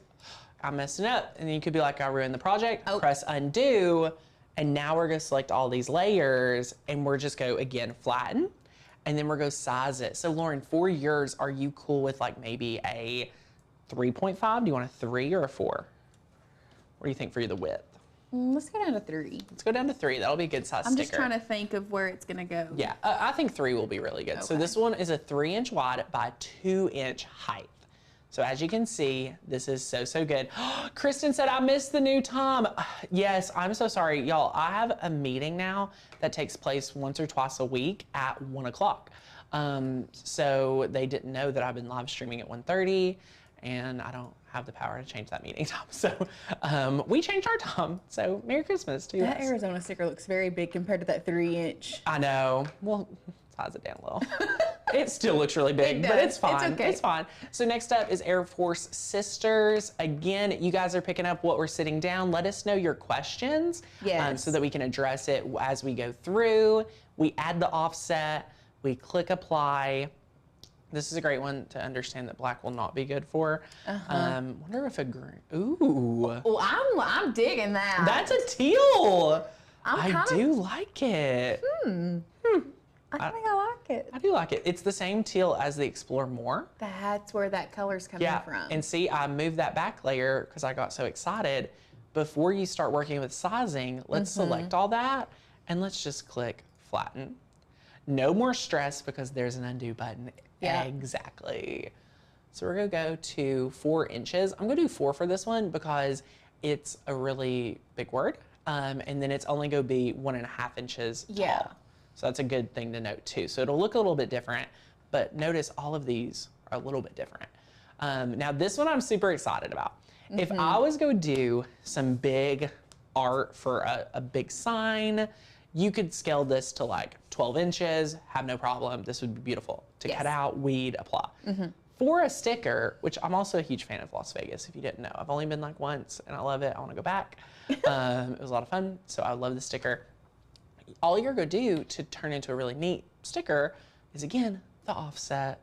I'm messing up. And then you could be like, I ruined the project. Oh. Press undo. And now we're going to select all these layers and we're just go, again, flatten. And then we're going to size it. So Lauren, for yours, are you cool with like maybe a 3.5? Do you want a 3 or a 4? What do you think for the width? Let's go down to 3. Let's go down to 3. That'll be a good size I'm sticker. just trying to think of where it's going to go. Yeah, I think 3 will be really good. So Okay. this one is a 3-inch wide by 2-inch height. So as you can see, this is so good. Kristen said, I missed the new time. Yes, I'm so sorry. Y'all, I have a meeting now that takes place once or twice a week at 1 o'clock. So they didn't know that I've been live streaming at 1:30 and I don't have the power to change that meeting time. So we changed our time. So Merry Christmas to That us. Arizona sticker looks very big compared to that 3-inch. I know. Well, size it down a little. It still looks really big, but it's fine. It's okay. It's fine. So next up is Air Force Sisters. Again, you guys are picking up what we're sitting down. Let us know your questions so that we can address it as we go through. We add the offset. We click apply. This is a great one to understand that black will not be good for. Wonder if a green, ooh. Well, I'm digging that. That's a teal. I kinda- do like it. I think I like it. I do like it. It's the same teal as the Explore More. That's where that color's coming from. And see, I moved that back layer because I got so excited. Before you start working with sizing, let's select all that and let's just click flatten. No more stress because there's an undo button. Yeah. Exactly. So we're gonna go to 4 inches. I'm gonna do 4 for this one because it's a really big word. And then it's only gonna be 1.5 inches tall. So that's a good thing to note too. So it'll look a little bit different, but notice all of these are a little bit different. Now this one I'm super excited about. If I was going to do some big art for a big sign, you could scale this to like 12 inches, have no problem. This would be beautiful to cut out, weed, apply. For a sticker, which I'm also a huge fan of Las Vegas, if you didn't know. I've only been like once and I love it. I want to go back. It was a lot of fun, so I love the sticker. All you're gonna do to turn into a really neat sticker is, again, the offset.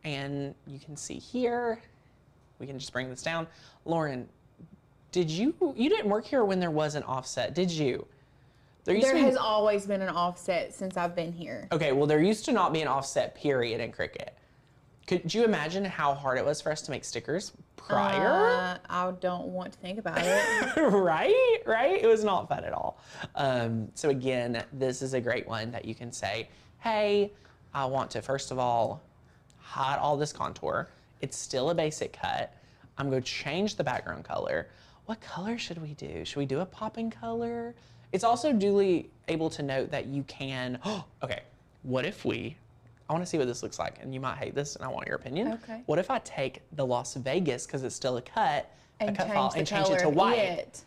And you can see here, we can just bring this down. Lauren, you didn't work here when there was an offset, did you? There has always been an offset since I've been here. Okay, well, there used to not be an offset period in Cricut. Could you imagine how hard it was for us to make stickers prior? I don't want to think about it. Right? It was not fun at all. So again, this is a great one that you can say, hey, I want to, first of all, hide all this contour. It's still a basic cut. I'm going to change the background color. What color should we do? Should we do a popping color? It's also duly able to note that you can, okay, what if I want to see what this looks like, and you might hate this, and I want your opinion. Okay. What if I take the Las Vegas, because it's still a cut file, and change change it to white?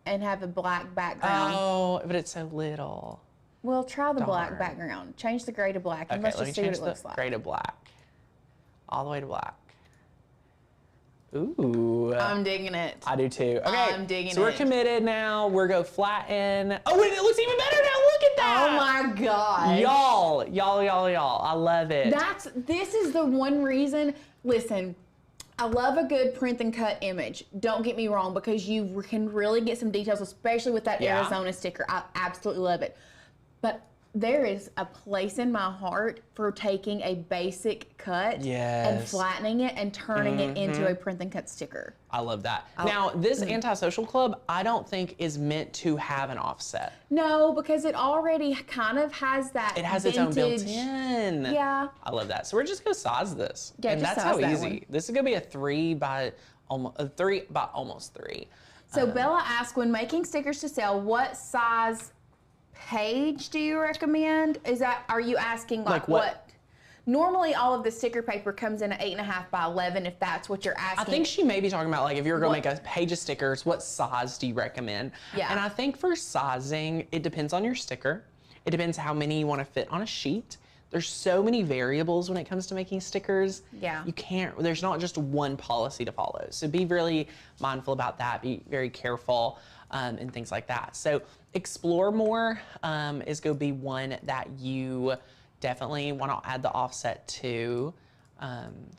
And have a black background. Oh, but it's so little. Well, try the black background. Change the gray to black, and let's just see what it looks like. Gray to black. All the way to black. Ooh. I'm digging it. I do too. Okay. I'm digging it. So we're committed now. We're go flatten. Oh, wait, it looks even better now. Look at that. Oh my God. Y'all. I love it. This is the one reason, listen, I love a good print and cut image. Don't get me wrong, because you can really get some details, especially with that Arizona sticker. I absolutely love it. But there is a place in my heart for taking a basic cut and flattening it and turning it into a print and cut sticker. I love that. Now, this Antisocial Club, I don't think is meant to have an offset. No, because it already kind of has that It has vintage, its own built-in. Yeah. I love that. So we're just gonna size this. Yeah, and just that's size how that easy. one. This is gonna be a 3 by almost 3. So Bella asked, when making stickers to sell, what size page do you recommend? Are you asking like what? Normally all of the sticker paper comes in at 8.5 by 11 if that's what you're asking. I think she may be talking about like if you're gonna make a page of stickers, what size do you recommend? Yeah. And I think for sizing, it depends on your sticker. It depends how many you want to fit on a sheet. There's so many variables when it comes to making stickers. Yeah. There's not just one policy to follow. So be really mindful about that. Be very careful and things like that. So explore more is going to be one that you definitely want to add the offset to. So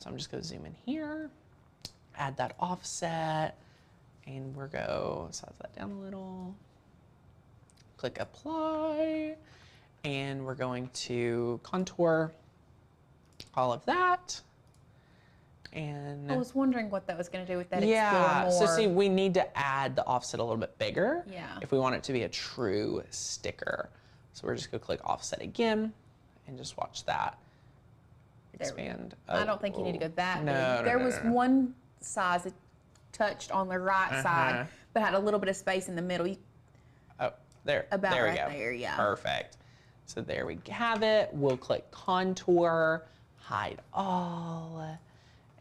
I'm just going to zoom in here, add that offset, and we're going to size that down a little. Click apply. And we're going to contour all of that. And I was wondering what that was going to do with that yeah, Explore More. so see, we need to add the offset a little bit bigger if we want it to be a true sticker. So we're just going to click offset again and just watch that expand. I don't think you need to go that big. No, There was one size that touched on the right side, but had a little bit of space in the middle. There we right go. there, yeah. Perfect. So there we have it. We'll click contour, hide all,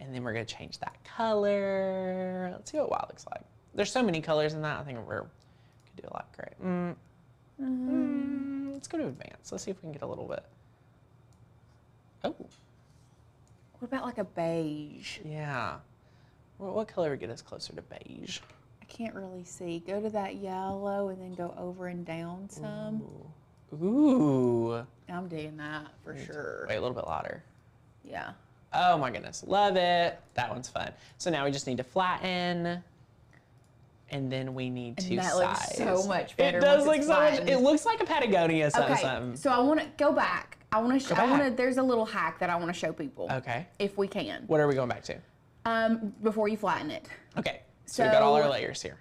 And then we're gonna change that color. Let's see what wild looks like. There's so many colors in that. I think we could do a lot. Great. Let's go to advanced. Let's see if we can get a little bit. Oh. What about like a beige? Yeah. What color would get us closer to beige? I can't really see. Go to that yellow and then go over and down some. Ooh. I'm digging that for sure. Wait, a little bit louder. Yeah. Oh my goodness, love it. That one's fun. So now we just need to flatten, and then we need to size. That looks so much better. It does once look it's so much. flattened. It looks like a Patagonia something. Okay, so I want to go back. I want to. There's a little hack that I want to show people. Okay. If we can. What are we going back to? Before you flatten it. Okay. So we got all our layers here.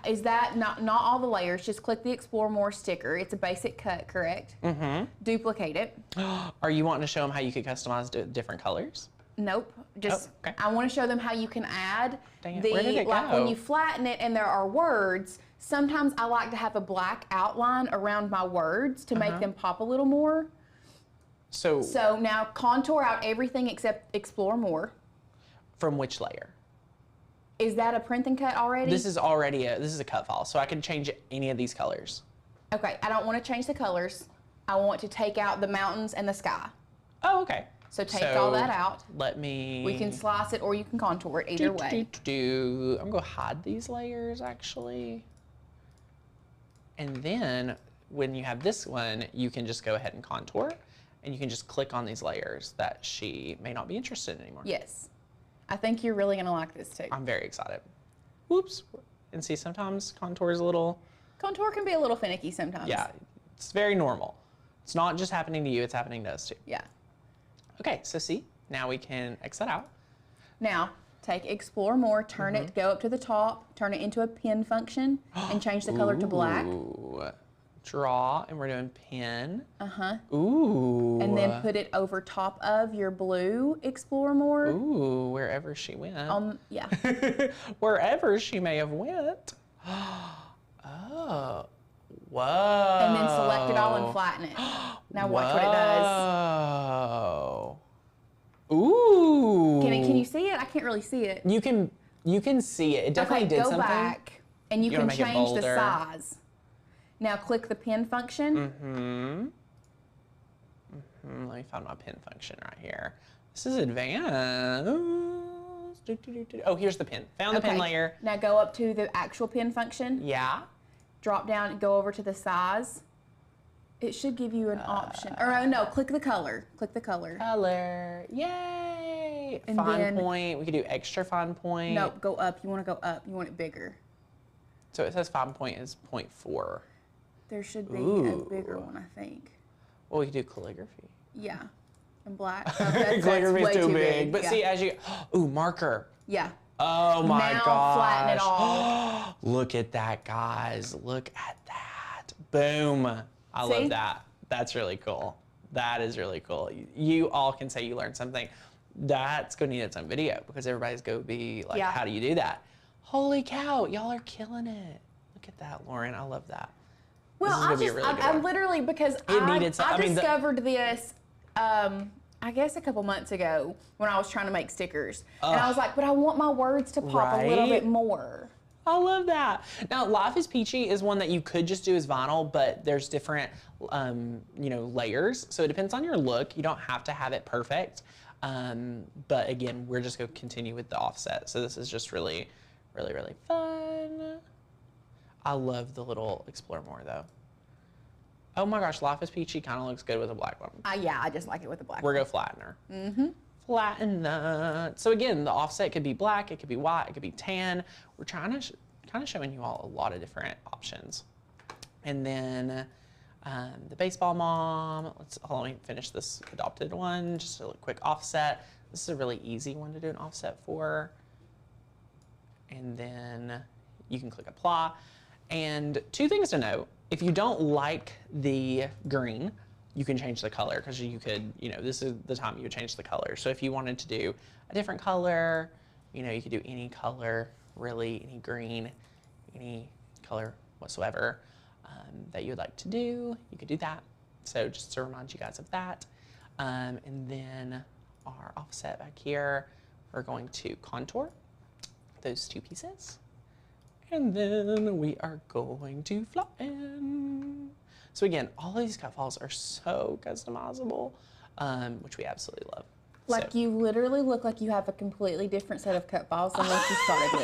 Is that not all the layers? Just click the Explore More sticker. It's a basic cut, correct? Mm-hmm. Duplicate it. Are you wanting to show them how you could customize different colors? Nope. Just okay. I want to show them how you can add Dang it. Where did it like go? when you flatten it and there are words. Sometimes I like to have a black outline around my words to make them pop a little more. So now contour out everything except Explore More. From which layer? Is that a print and cut already? This is already this is a cut file, so I can change any of these colors. Okay, I don't want to change the colors. I want to take out the mountains and the sky. Oh, okay. So take all that out. Let me. We can slice it or you can contour it, either way. I'm gonna hide these layers actually. And then when you have this one, you can just go ahead and contour, and you can just click on these layers that she may not be interested in anymore. Yes. I think you're really gonna like this too. I'm very excited. Whoops. And see, sometimes contour is a little. Contour can be a little finicky sometimes. Yeah, it's very normal. It's not just happening to you, it's happening to us too. Yeah. Okay, so see, now we can X that out. Now, take Explore More, turn it, go up to the top, turn it into a pen function, and change the color to black. Ooh. Draw, and we're doing pen. Uh-huh. Ooh. And then put it over top of your blue Explore More. Ooh, wherever she went. Yeah. Wherever she may have went. Oh. Whoa. And then select it all and flatten it. Now watch what it does. Oh. Ooh. Can you see it? I can't really see it. You can see it. It definitely did something. Go back, and you can make it change the bolder. size. Now click the pen function. Let me find my pen function right here. This is advanced. Oh, here's the pen. Found the pen layer. Now go up to the actual pen function. Yeah. Drop down and go over to the size. It should give you an option. Or no, click the color. Click the color. Color. Yay. And fine then, point. We could do extra fine point. Nope, go up. You want to go up. You want it bigger. So it says fine point is 0.4. There should be Ooh. a bigger one, I think. Well, we could do calligraphy. Yeah. And black. Oh, that's Calligraphy's way too big. But yeah. see, as you, ooh, marker. Yeah. Oh my now gosh. flatten it all. Look at that, guys. Look at that. Boom. I See? love that. That's really cool. That is really cool. You all can say you learned something. That's going to need its own video because everybody's going to be like, how do you do that? Holy cow, y'all are killing it. Look at that, Lauren. I love that. Well, I literally, because I discovered this, I guess a couple months ago when I was trying to make stickers. And I was like, but I want my words to pop a little bit more. I love that. Now, Life is Peachy is one that you could just do as vinyl, but there's different, layers. So it depends on your look. You don't have to have it perfect. But again, we're just going to continue with the offset. So this is just really, really, really fun. I love the little Explore More though. Oh my gosh, Life is Peachy kind of looks good with a black one. Yeah, I just like it with the black We're one. going to flatten her. Flatten that. So again, the offset could be black, it could be white, it could be tan. We're trying to kind of showing you all a lot of different options. And then the baseball mom. Hold on, let me finish this adopted one. Just a quick offset. This is a really easy one to do an offset for. And then you can click apply. And two things to note. If you don't like the green, you can change the color because you could, this is the time you would change the color. So if you wanted to do a different color, you could do any color, really, any green, any color whatsoever that you would like to do, you could do that. So just to remind you guys of that. And then our offset back here, we're going to contour those two pieces. And then we are going to flatten. So again, all of these cut files are so customizable, which we absolutely love. Like, you literally look like you have a completely different set of cut files than what you started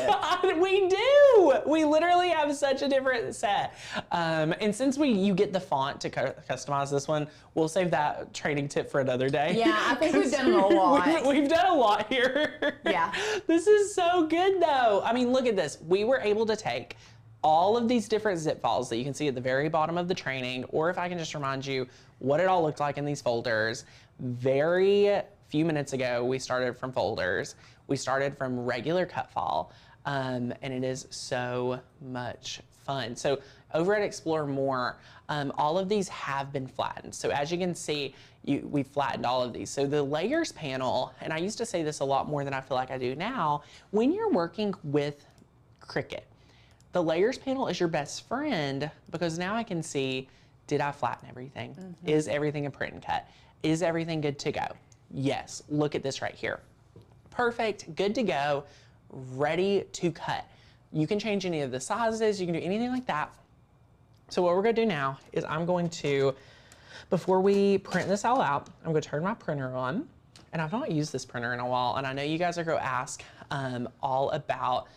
with. We do. We literally have such a different set. And since you get the font to customize this one, we'll save that training tip for another day. Yeah, I think we've done a lot. We've done a lot here. Yeah. This is so good though. I mean, look at this. We were able to take all of these different zip files that you can see at the very bottom of the training, or if I can just remind you what it all looked like in these folders. Very few minutes ago, we started from folders. We started from regular cut file, and it is so much fun. So over at Explore More, all of these have been flattened. So as you can see, we flattened all of these. So the layers panel, and I used to say this a lot more than I feel like I do now, when you're working with Cricut, the layers panel is your best friend, because now I can see, did I flatten everything? Mm-hmm. Is everything a print and cut? Is everything good to go? Yes, look at this right here. Perfect, good to go, ready to cut. You can change any of the sizes, you can do anything like that. So what we're gonna do now is I'm going to, before we print this all out, I'm gonna turn my printer on. And I've not used this printer in a while, and I know you guys are gonna ask all about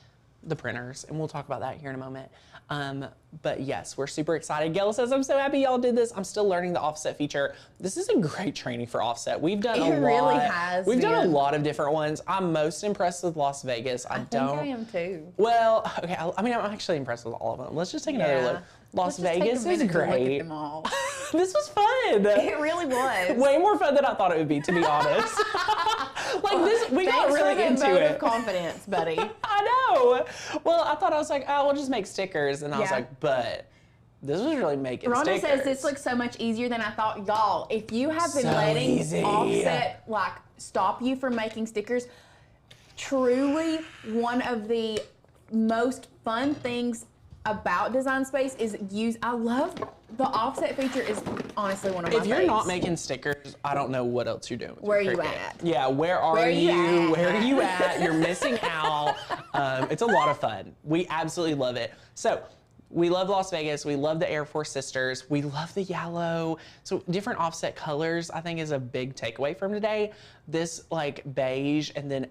the printers, and we'll talk about that here in a moment. But yes, we're super excited. Gail says, I'm so happy y'all did this. I'm still learning the offset feature. This is a great training for offset. We've done a lot. It really has. We've done a lot of different ones. I'm most impressed with Las Vegas. I think I am too. Well, okay, I mean, I'm actually impressed with all of them. Let's just take another look. Las Vegas is great. Look at them all. This was fun. It really was. Way more fun than I thought it would be, to be honest. Like this, we got really into it. Of confidence, buddy. I know. Well, I thought, I was like, oh, we'll just make stickers, and I was like, but this was really making Rhonda stickers. says this looks so much easier than I thought. Y'all, if you have been letting offset like stop you from making stickers, truly one of the most fun things about Design Space is I love the offset feature is honestly one of my favorites. If you're faves. not making stickers, I don't know what else you're doing with Where are your you Cricut. at? Yeah, where are you? Where are you at? You're missing out. It's a lot of fun. We absolutely love it. So we love Las Vegas. We love the Air Force Sisters. We love the yellow. So different offset colors, I think, is a big takeaway from today. This like beige, and then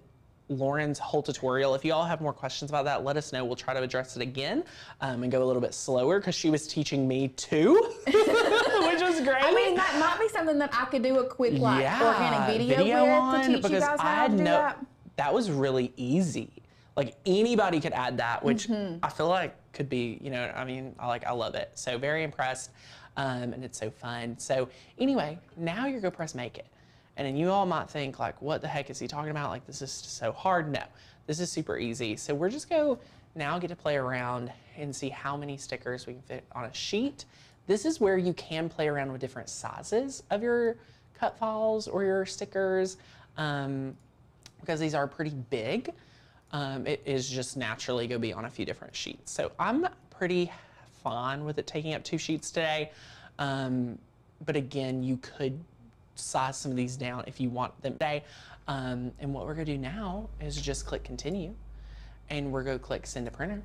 Lauren's whole tutorial. If you all have more questions about that, let us know. We'll try to address it again and go a little bit slower, because she was teaching me too, which was great. I mean, that might be something that I could do a quick organic video with to teach you guys how to do that. That was really easy. Like anybody could add that, which I feel like could be, you know, I mean, I love it. So very impressed, and it's so fun. So anyway, now you're gonna press make it. And then you all might think like, what the heck is he talking about? Like, this is so hard. No, this is super easy. So we're just go now get to play around and see how many stickers we can fit on a sheet. This is where you can play around with different sizes of your cut files or your stickers, because these are pretty big. It is just naturally gonna be on a few different sheets. So I'm pretty fine with it taking up 2 sheets today. But again, you could size some of these down if you want them today. And what we're gonna do now is just click continue, and we're gonna click send to printer,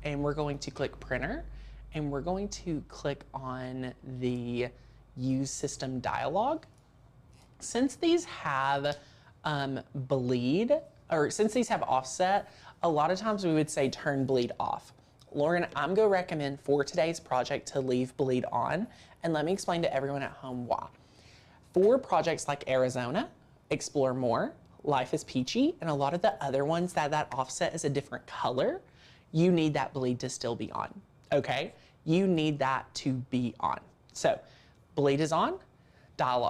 and we're going to click printer, and we're going to click on the use system dialog. Since these have bleed, or since these have offset, a lot of times we would say turn bleed off. Lauren, I'm gonna recommend for today's project to leave bleed on, and let me explain to everyone at home why. For projects like Arizona, Explore More, Life is Peachy, and a lot of the other ones that offset is a different color, you need that bleed to still be on, okay? You need that to be on. So, bleed is on,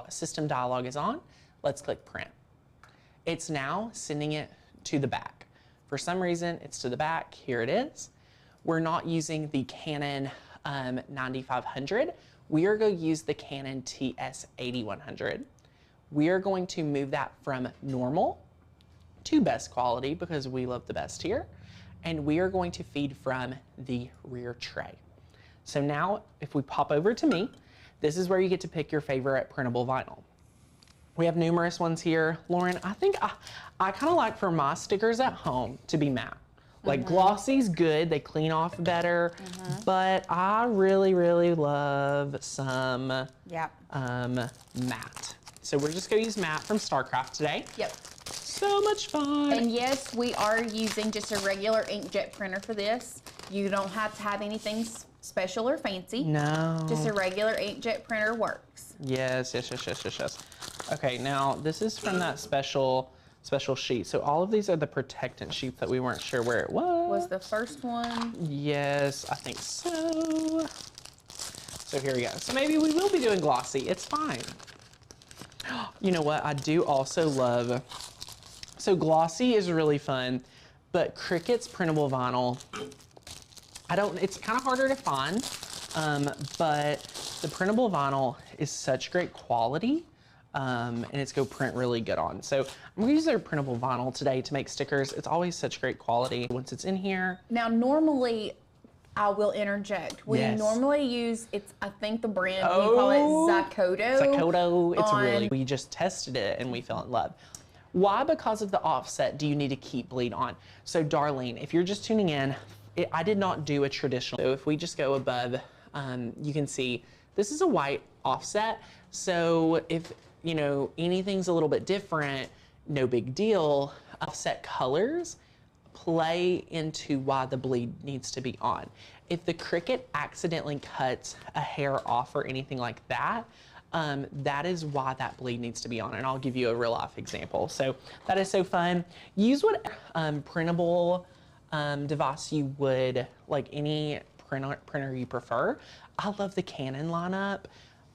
system dialog is on, let's click print. It's now sending it to the back. For some reason, it's to the back, here it is. We're not using the Canon 9500. We are going to use the Canon TS8100. We are going to move that from normal to best quality, because we love the best here. And we are going to feed from the rear tray. So now if we pop over to me, this is where you get to pick your favorite printable vinyl. We have numerous ones here. Lauren, I think I kind of like for my stickers at home to be matte. Like glossy's good, they clean off better, but I really, really love some matte. So we're just gonna use matte from StarCraft today. Yep. So much fun. And yes, we are using just a regular inkjet printer for this. You don't have to have anything special or fancy. No. Just a regular inkjet printer works. Yes. Okay, now this is from that special sheet. So all of these are the protectant sheets that we weren't sure where it was. Was the first one? Yes, I think so. So here we go. So maybe we will be doing glossy. It's fine. You know what? I do also love, so glossy is really fun, but Cricut's printable vinyl, it's kind of harder to find, but the printable vinyl is such great quality. And it's go print really good on. So I'm gonna use their printable vinyl today to make stickers. It's always such great quality once it's in here. Now, normally, I will interject. We normally use, I think the brand, we call it Zykoto. Zykoto, we just tested it and we fell in love. Why? Because of the offset do you need to keep bleed on? So Darlene, if you're just tuning in, I did not do a traditional. So if we just go above, you can see this is a white offset. So if, you know, anything's a little bit different, no big deal. Offset colors play into why the bleed needs to be on. If the Cricut accidentally cuts a hair off or anything like that, that is why that bleed needs to be on. And I'll give you a real life example. So that is so fun. Use what printable device you would, like any printer you prefer. I love the Canon lineup.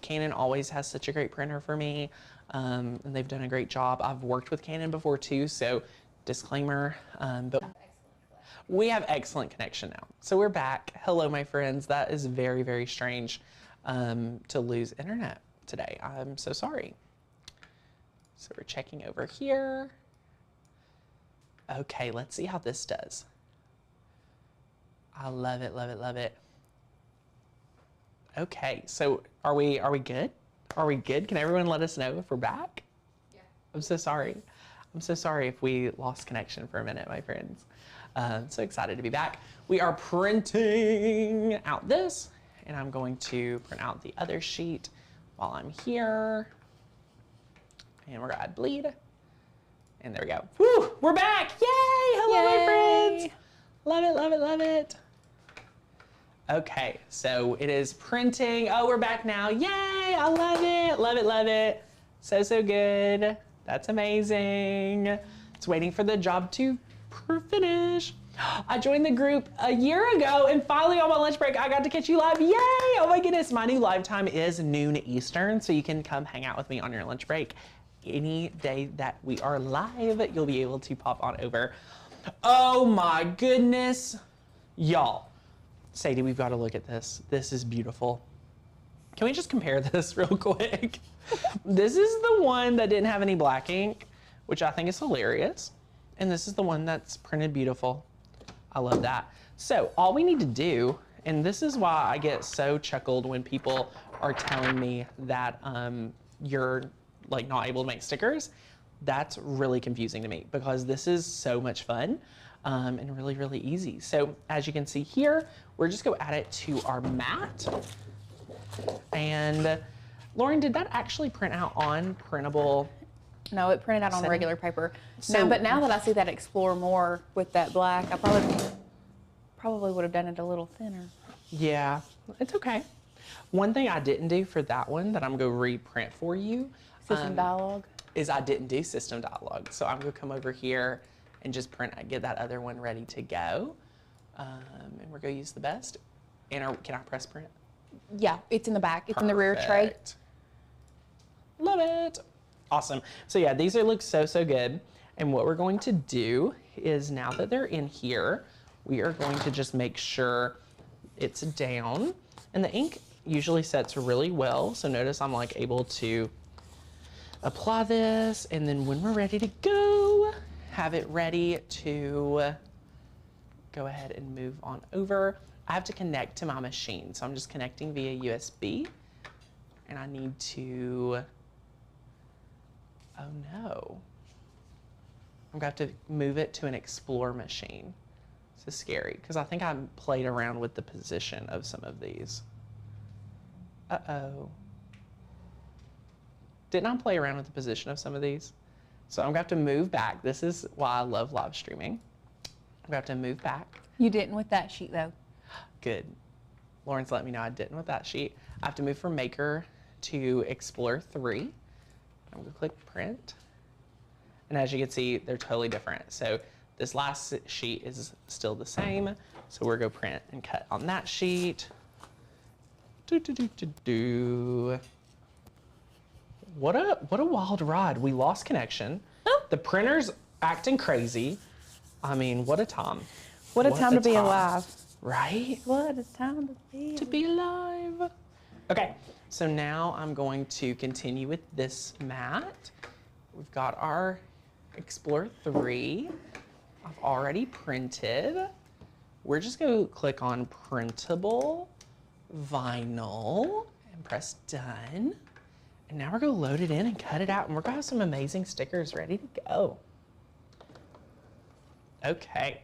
Canon always has such a great printer for me, and they've done a great job. I've worked with Canon before too, so disclaimer, but we have excellent connection now. So we're back. Hello, my friends. That is very, very strange to lose internet today. I'm so sorry. So we're checking over here. Okay, let's see how this does. I love it, love it, love it. Okay, so are we good? Are we good? Can everyone let us know if we're back? Yeah. I'm so sorry. I'm so sorry if we lost connection for a minute, my friends. So excited to be back. We are printing out this, and I'm going to print out the other sheet while I'm here. And we're gonna add bleed. And there we go. Woo, we're back. Yay! Hello, my friends. Love it, love it, love it. Okay, so it is printing. Oh, we're back now. Yay, I love it, love it, love it. So, so good. That's amazing. It's waiting for the job to finish. I joined the group a year ago and finally on my lunch break, I got to catch you live. Yay, oh my goodness. My new live time is noon Eastern, so you can come hang out with me on your lunch break. Any day that we are live, you'll be able to pop on over. Oh my goodness, y'all. Sadie, we've got to look at this. This is beautiful. Can we just compare this real quick? This is the one that didn't have any black ink, which I think is hilarious. And this is the one that's printed beautiful. I love that. So all we need to do, and this is why I get so chuckled when people are telling me that you're like not able to make stickers. That's really confusing to me because this is so much fun. And really, really easy. So as you can see here, we're just gonna add it to our mat. And Lauren, did that actually print out on printable? No, it printed out on setting? regular paper. So, but now that I see that Explore More with that black, I probably would have done it a little thinner. Yeah, it's okay. One thing I didn't do for that one that I'm gonna reprint for you. System Dialogue. Is I didn't do System Dialogue. So I'm gonna come over here and just get that other one ready to go. And we're gonna use the best. And can I press print? Yeah, it's in the back. It's in the rear tray. Love it. Awesome. So yeah, these look so, so good. And what we're going to do is now that they're in here, we are going to just make sure it's down. And the ink usually sets really well. So notice I'm like able to apply this. And then when we're ready to go, have it ready to go ahead and move on over. I have to connect to my machine. So I'm just connecting via USB. And I need to Oh no. I'm going to have to move it to an Explore machine. This is scary because I think I played around with the position of some of these. Uh-oh. Didn't I play around with the position of some of these? So I'm going to have to move back. This is why I love live streaming. I'm going to have to move back. You didn't with that sheet though. Good. Lauren's let me know I didn't with that sheet. I have to move from Maker to Explore 3. I'm going to click Print. And as you can see, they're totally different. So this last sheet is still the same. So we're going to print and cut on that sheet. What a wild ride. We lost connection. The printer's acting crazy. I mean, what a time. What a time to be alive. Right? What a time to be alive. Okay, so now I'm going to continue with this mat. We've got our Explore 3. I've already printed. We're just going to click on Printable Vinyl and press Done. And now we're going to load it in and cut it out, and we're going to have some amazing stickers ready to go. Okay.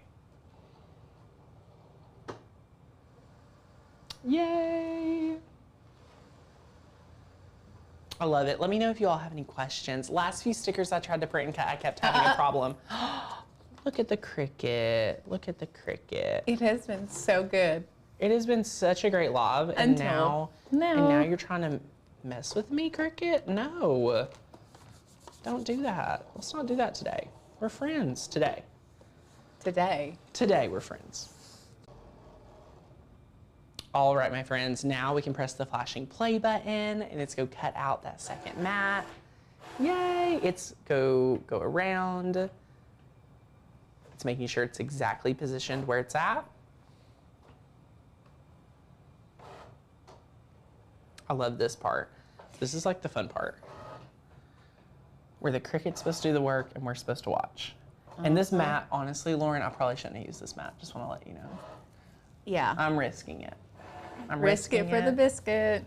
Yay! I love it. Let me know if you all have any questions. Last few stickers I tried to print and cut, I kept having a problem. Look at the Cricut. Look at the Cricut. It has been so good. It has been such a great live, and now you're trying to mess with me, Cricut? No. Don't do that. Let's not do that today. We're friends today. Today we're friends. All right, my friends, now we can press the flashing play button and it's go cut out that second mat. Yay, it's go around. It's making sure it's exactly positioned where it's at. I love this part. This is like the fun part, where the Cricut's supposed to do the work and we're supposed to watch. And this mat, honestly, Lauren, I probably shouldn't have used this mat. Just want to let you know. Yeah. I'm risking it. Risk it for the biscuit.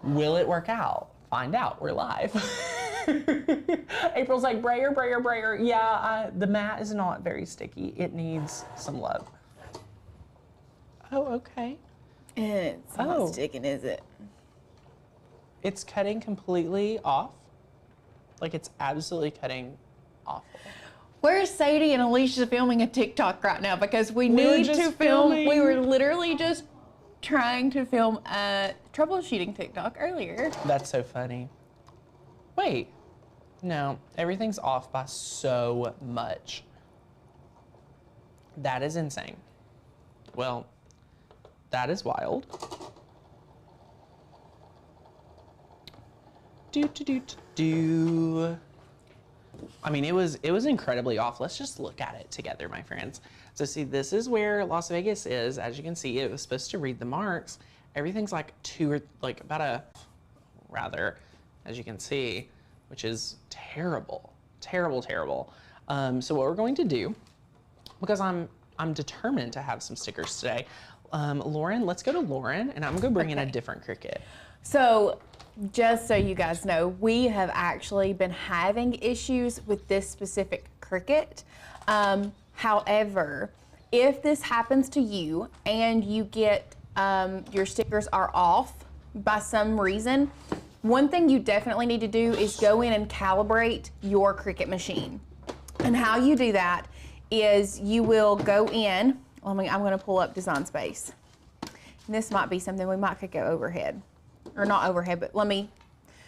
Will it work out? Find out. We're live. April's like, brayer. Yeah, the mat is not very sticky. It needs some love. Oh, okay. It's not sticking, is it? It's cutting completely off. Like, it's absolutely cutting awful. Where's Sadie and Alicia filming a TikTok right now? Because we need to film. We were literally just trying to film a troubleshooting TikTok earlier. That's so funny. Wait, no, everything's off by so much. That is insane. Well, that is wild. I mean, it was incredibly off. Let's just look at it together, my friends. So see, this is where Las Vegas is. As you can see, it was supposed to read the marks. Everything's like rather, as you can see, which is terrible. So what we're going to do, because I'm determined to have some stickers today, Lauren, let's go to Lauren, and I'm gonna bring in a different Cricut. So, just so you guys know, we have actually been having issues with this specific Cricut. However, if this happens to you and you get your stickers are off by some reason, one thing you definitely need to do is go in and calibrate your Cricut machine. And how you do that is you will go in, I'm gonna pull up Design Space. And this might be something we might could go overhead. Or not overhead, but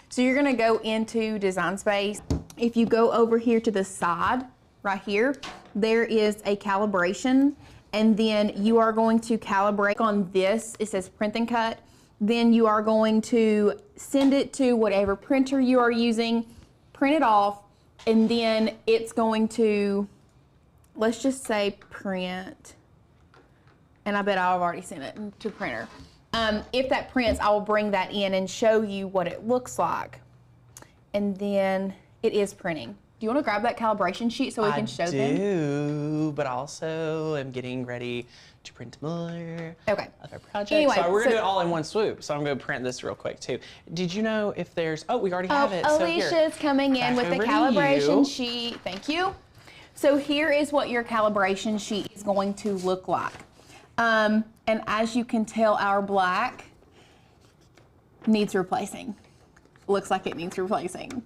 so you're gonna go into Design Space. If you go over here to the side, right here, there is a calibration, and then you are going to calibrate on this. It says print and cut. Then you are going to send it to whatever printer you are using, print it off, and then it's going to, let's just say print, and I bet I've already sent it to printer. If that prints, I will bring that in and show you what it looks like. And then it is printing. Do you want to grab that calibration sheet so we can show them? I do, but also I'm getting ready to print more of our project. Anyway, so we're going to do it all in one swoop. So I'm going to print this real quick too. Did you know if there's, oh, we already have it. Alicia's coming in with the calibration sheet. Thank you. So here is what your calibration sheet is going to look like. And as you can tell, our black needs replacing. Looks like it needs replacing.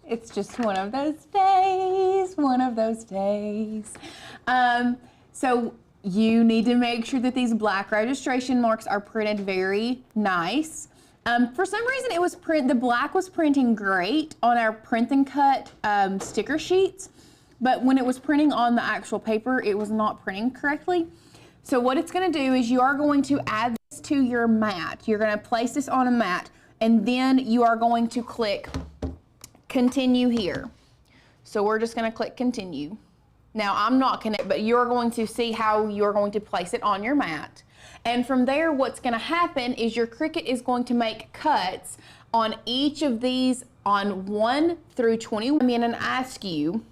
It's just one of those days, one of those days. So you need to make sure that these black registration marks are printed very nice. For some reason, the black was printing great on our print and cut sticker sheets, but when it was printing on the actual paper, it was not printing correctly. So what it's gonna do is you are going to add this to your mat. You're gonna place this on a mat, and then you are going to click continue here. So we're just gonna click continue. Now I'm not connected, but you're going to see how you're going to place it on your mat. And from there, what's gonna happen is your Cricut is going to make cuts on each of these on 1 through 20. I'm gonna ask you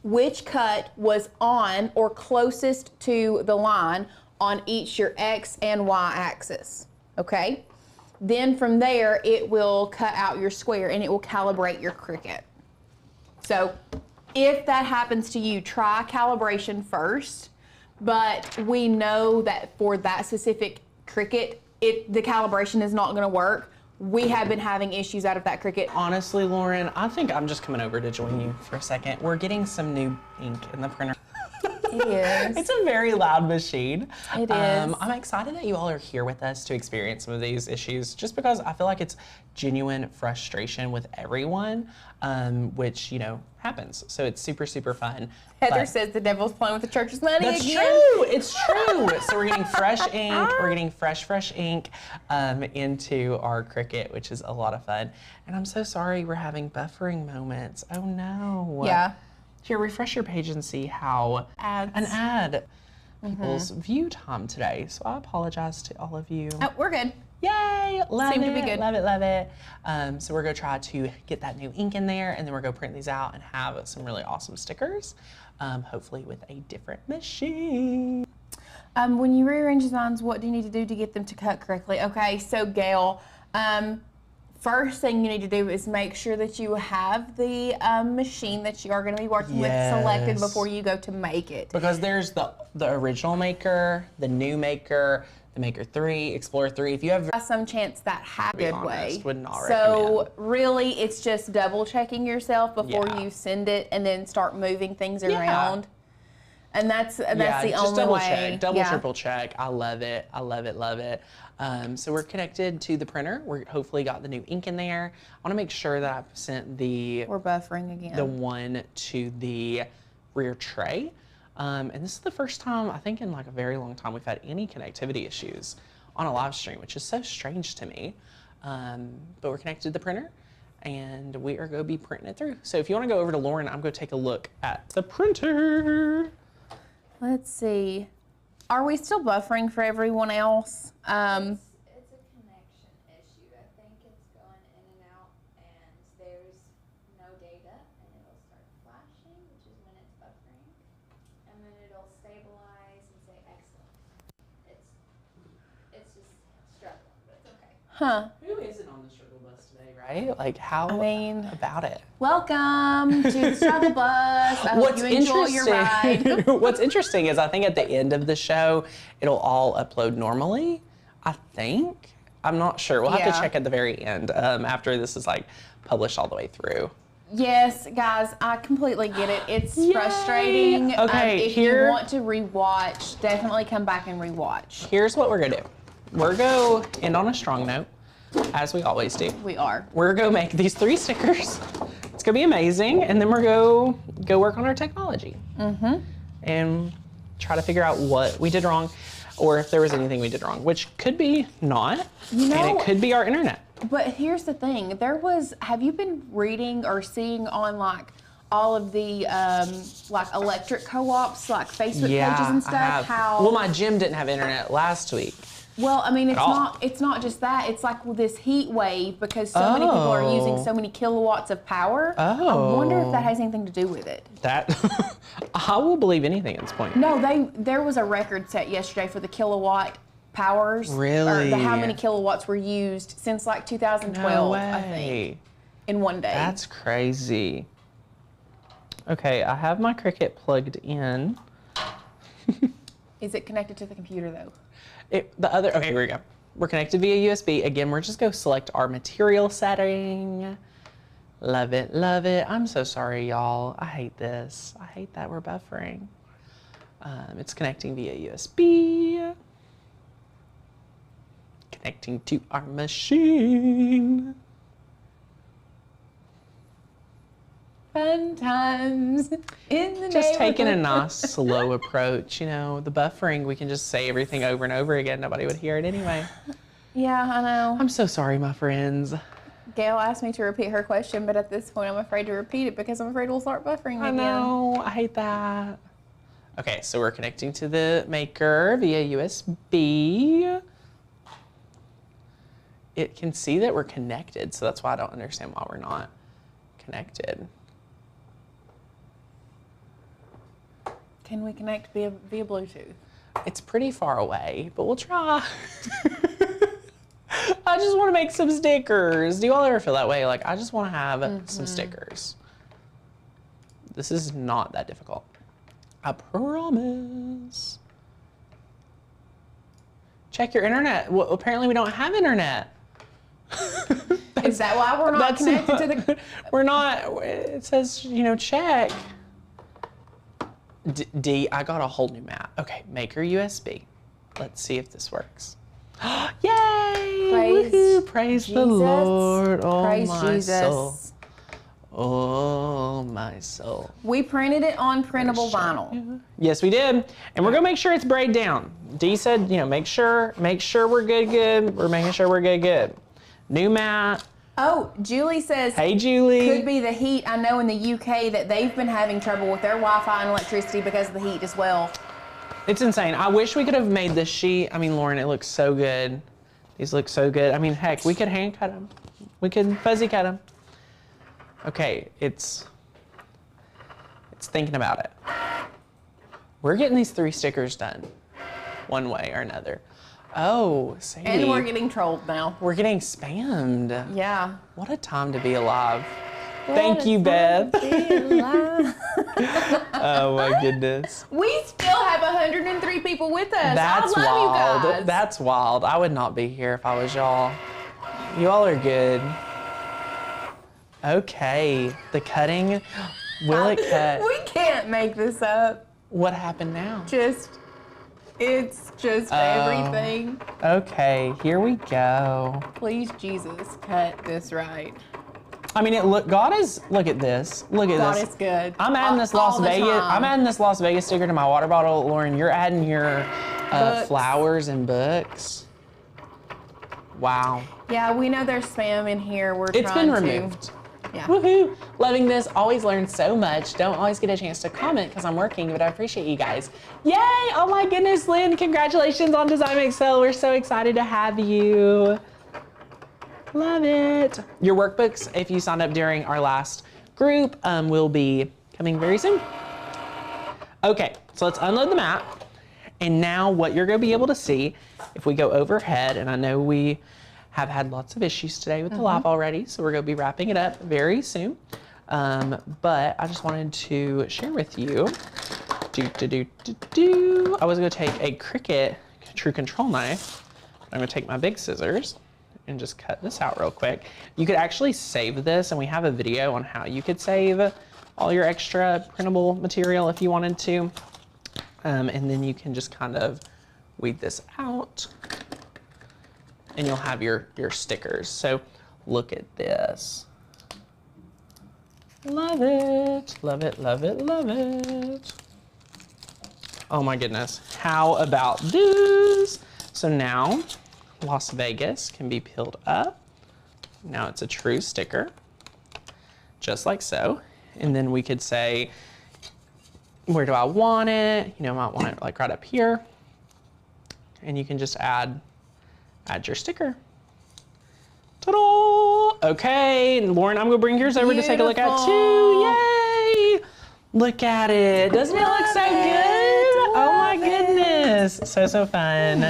which cut was on or closest to the line on each your X and Y axis, okay? Then from there, it will cut out your square and it will calibrate your Cricut. So if that happens to you, try calibration first, but we know that for that specific Cricut, the calibration is not gonna work. We have been having issues out of that Cricut. Honestly, Lauren, I think I'm just coming over to join you for a second. We're getting some new ink in the printer. It is. It's a very loud machine. It is. I'm excited that you all are here with us to experience some of these issues, just because I feel like it's genuine frustration with everyone, which, you know, happens. So it's super, super fun. Heather says the devil's playing with the church's money That's again. true. It's true. So we're getting fresh ink. We're getting fresh ink into our Cricut, which is a lot of fun. And I'm so sorry we're having buffering moments. Oh no. Yeah. Here, refresh your page and see how an ad people's view time today. So I apologize to all of you. Oh, we're good. Yay! Love Seemed it. to be good. Love it. Love it. So we're gonna try to get that new ink in there, and then we're gonna print these out and have some really awesome stickers. Hopefully with a different machine. When you rearrange designs, what do you need to do to get them to cut correctly? Okay, so Gail, first thing you need to do is make sure that you have the machine that you are going to be working with selected before you go to make it. Because there's the original maker, the new maker, the Maker 3, Explorer 3. If you have some chance that happens good way. Would not so recommend. Really, it's just double checking yourself before you send it, and then start moving things around. And that's the just only way. Check, double, triple check. I love it. I love it. Love it. So we're connected to the printer. We're hopefully got the new ink in there. I want to make sure that I've sent We're buffering again. the one to the rear tray. And this is the first time, I think in like a very long time, we've had any connectivity issues on a live stream, which is so strange to me. But we're connected to the printer, and we are going to be printing it through. So if you want to go over to Lauren, I'm going to take a look at the printer. Let's see. Are we still buffering for everyone else? It's a connection issue. I think it's going in and out, and there's no data, and it'll start flashing, which is when it's buffering, and then it'll stabilize and say excellent. It's just struggling, but it's okay. Huh. Who isn't on the struggle bus today, right? Like, how about it? Welcome to the struggle bus. I hope you enjoy your ride. What's interesting is I think at the end of the show, it'll all upload normally, I think. I'm not sure. We'll have to check at the very end after this is like published all the way through. Yes, guys, I completely get it. It's frustrating. Okay, if you want to rewatch, definitely come back and rewatch. Here's what we're gonna do. We're gonna end on a strong note, as we always do. We are. We're gonna make these 3 stickers. It's gonna be amazing, and then we're gonna go work on our technology. And try to figure out what we did wrong, or if there was anything we did wrong, which could be not, and it could be our internet. But here's the thing. Have you been reading or seeing on like all of the like electric co-ops, like Facebook pages and stuff? I have. Well, my gym didn't have internet last week. Well, I mean, all. it's not just that. It's like this heat wave because so many people are using so many kilowatts of power. I wonder if that has anything to do with it. That, I will believe anything at this point. No, there was a record set yesterday for the kilowatt powers. Really? Or how many kilowatts were used since like 2012, No way. I think, in one day. That's crazy. Okay, I have my Cricut plugged in. Is it connected to the computer though? Okay, here we go. We're connected via USB. Again, we're just going to select our material setting. Love it, love it. I'm so sorry, y'all. I hate this. I hate that we're buffering. It's connecting via USB. Connecting to our machine. Fun times in the Just taking a neighborhood. nice slow approach. You know, the buffering, we can just say everything over and over again. Nobody would hear it anyway. Yeah, I know. I'm so sorry, my friends. Gail asked me to repeat her question, but at this point I'm afraid to repeat it because I'm afraid we'll start buffering I again. know, I hate that. Okay, so we're connecting to the maker via USB. It can see that we're connected, so that's why I don't understand why we're not connected. Can we connect via Bluetooth? It's pretty far away, but we'll try. I just want to make some stickers. Do you all ever feel that way? Like, I just want to have some stickers. This is not that difficult. I promise. Check your internet. Well, apparently we don't have internet. Is that why we're not connected to the... We're not, it says, you know, check. D, I got a whole new map. Okay, maker USB. Let's see if this works. Yay! Praise Woohoo! Praise the Jesus. Lord. Oh, Praise my Jesus. soul. Oh, my soul. We printed it on printable vinyl. Yes, we did. And we're gonna make sure it's braided down. D said, you know, make sure we're good. We're making sure we're good. New mat. Oh, Julie says, Hey, Julie. could be the heat. I know in the UK that they've been having trouble with their Wi-Fi and electricity because of the heat as well. It's insane. I wish we could have made this sheet. I mean, Lauren, it looks so good. These look so good. I mean, heck, we could hand cut them. We could fuzzy cut them. Okay, it's thinking about it. We're getting these 3 stickers done one way or another. Oh, Sadie. And we're getting trolled now. We're getting spammed. Yeah. What a time to be alive. Thank you, Beth. Oh my goodness. We still have 103 people with us. That's I love wild. you guys. That's wild. I would not be here if I was y'all. You all are good. Okay, the cutting. Will it cut? We can't make this up. What happened now? It's just everything. Okay, here we go. Please, Jesus, cut this right. I mean, look at this. Look at God this. is good. I'm adding this All Las the Vegas. time. I'm adding this Las Vegas sticker to my water bottle. Lauren, you're adding your Books. flowers and books. Wow. Yeah, we know there's spam in here. It's been removed. Yeah. Woohoo! Loving this. Always learn so much. Don't always get a chance to comment because I'm working, but I appreciate you guys. Yay! Oh my goodness, Lynn. Congratulations on Design Excel. We're so excited to have you. Love it. Your workbooks, if you signed up during our last group, will be coming very soon. Okay, so let's unload the map. And now what you're going to be able to see, if we go overhead, and I know we have had lots of issues today with the live already, so we're going to be wrapping it up very soon. But I just wanted to share with you. I was going to take a Cricut True Control knife. I'm going to take my big scissors and just cut this out real quick. You could actually save this, and we have a video on how you could save all your extra printable material if you wanted to. And then you can just kind of weed this out, and you'll have your stickers. So look at this. Love it, love it, love it, love it. Oh my goodness, how about this? So now Las Vegas can be peeled up. Now it's a true sticker, just like so. And then we could say, where do I want it? You know, I might want it like right up here. And you can just add add your sticker. Ta-da! Okay, and Lauren, I'm gonna bring yours over to take a look at too. Yay! Look at it. Doesn't it look so good? Oh my goodness. So fun.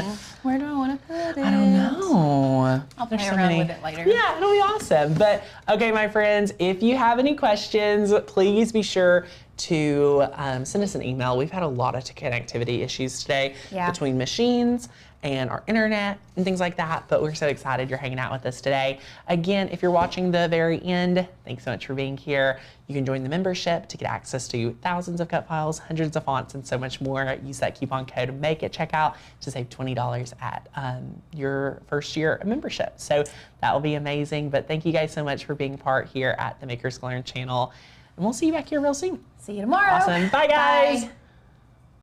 Where do I want to put it? I don't know. I'll play There's so around many. with it later. Yeah, it'll be awesome. But okay, my friends, if you have any questions, please be sure to send us an email. We've had a lot of connectivity issues today between machines and our internet and things like that, but we're so excited you're hanging out with us today. Again, if you're watching the very end, thanks so much for being here. You can join the membership to get access to thousands of cut files, hundreds of fonts, and so much more. Use that coupon code MAKE at checkout to save $20 at your first year of membership. So that will be amazing. But thank you guys so much for being part here at the Makers Learn channel. And we'll see you back here real soon. See you tomorrow. Awesome. Bye, guys. Bye.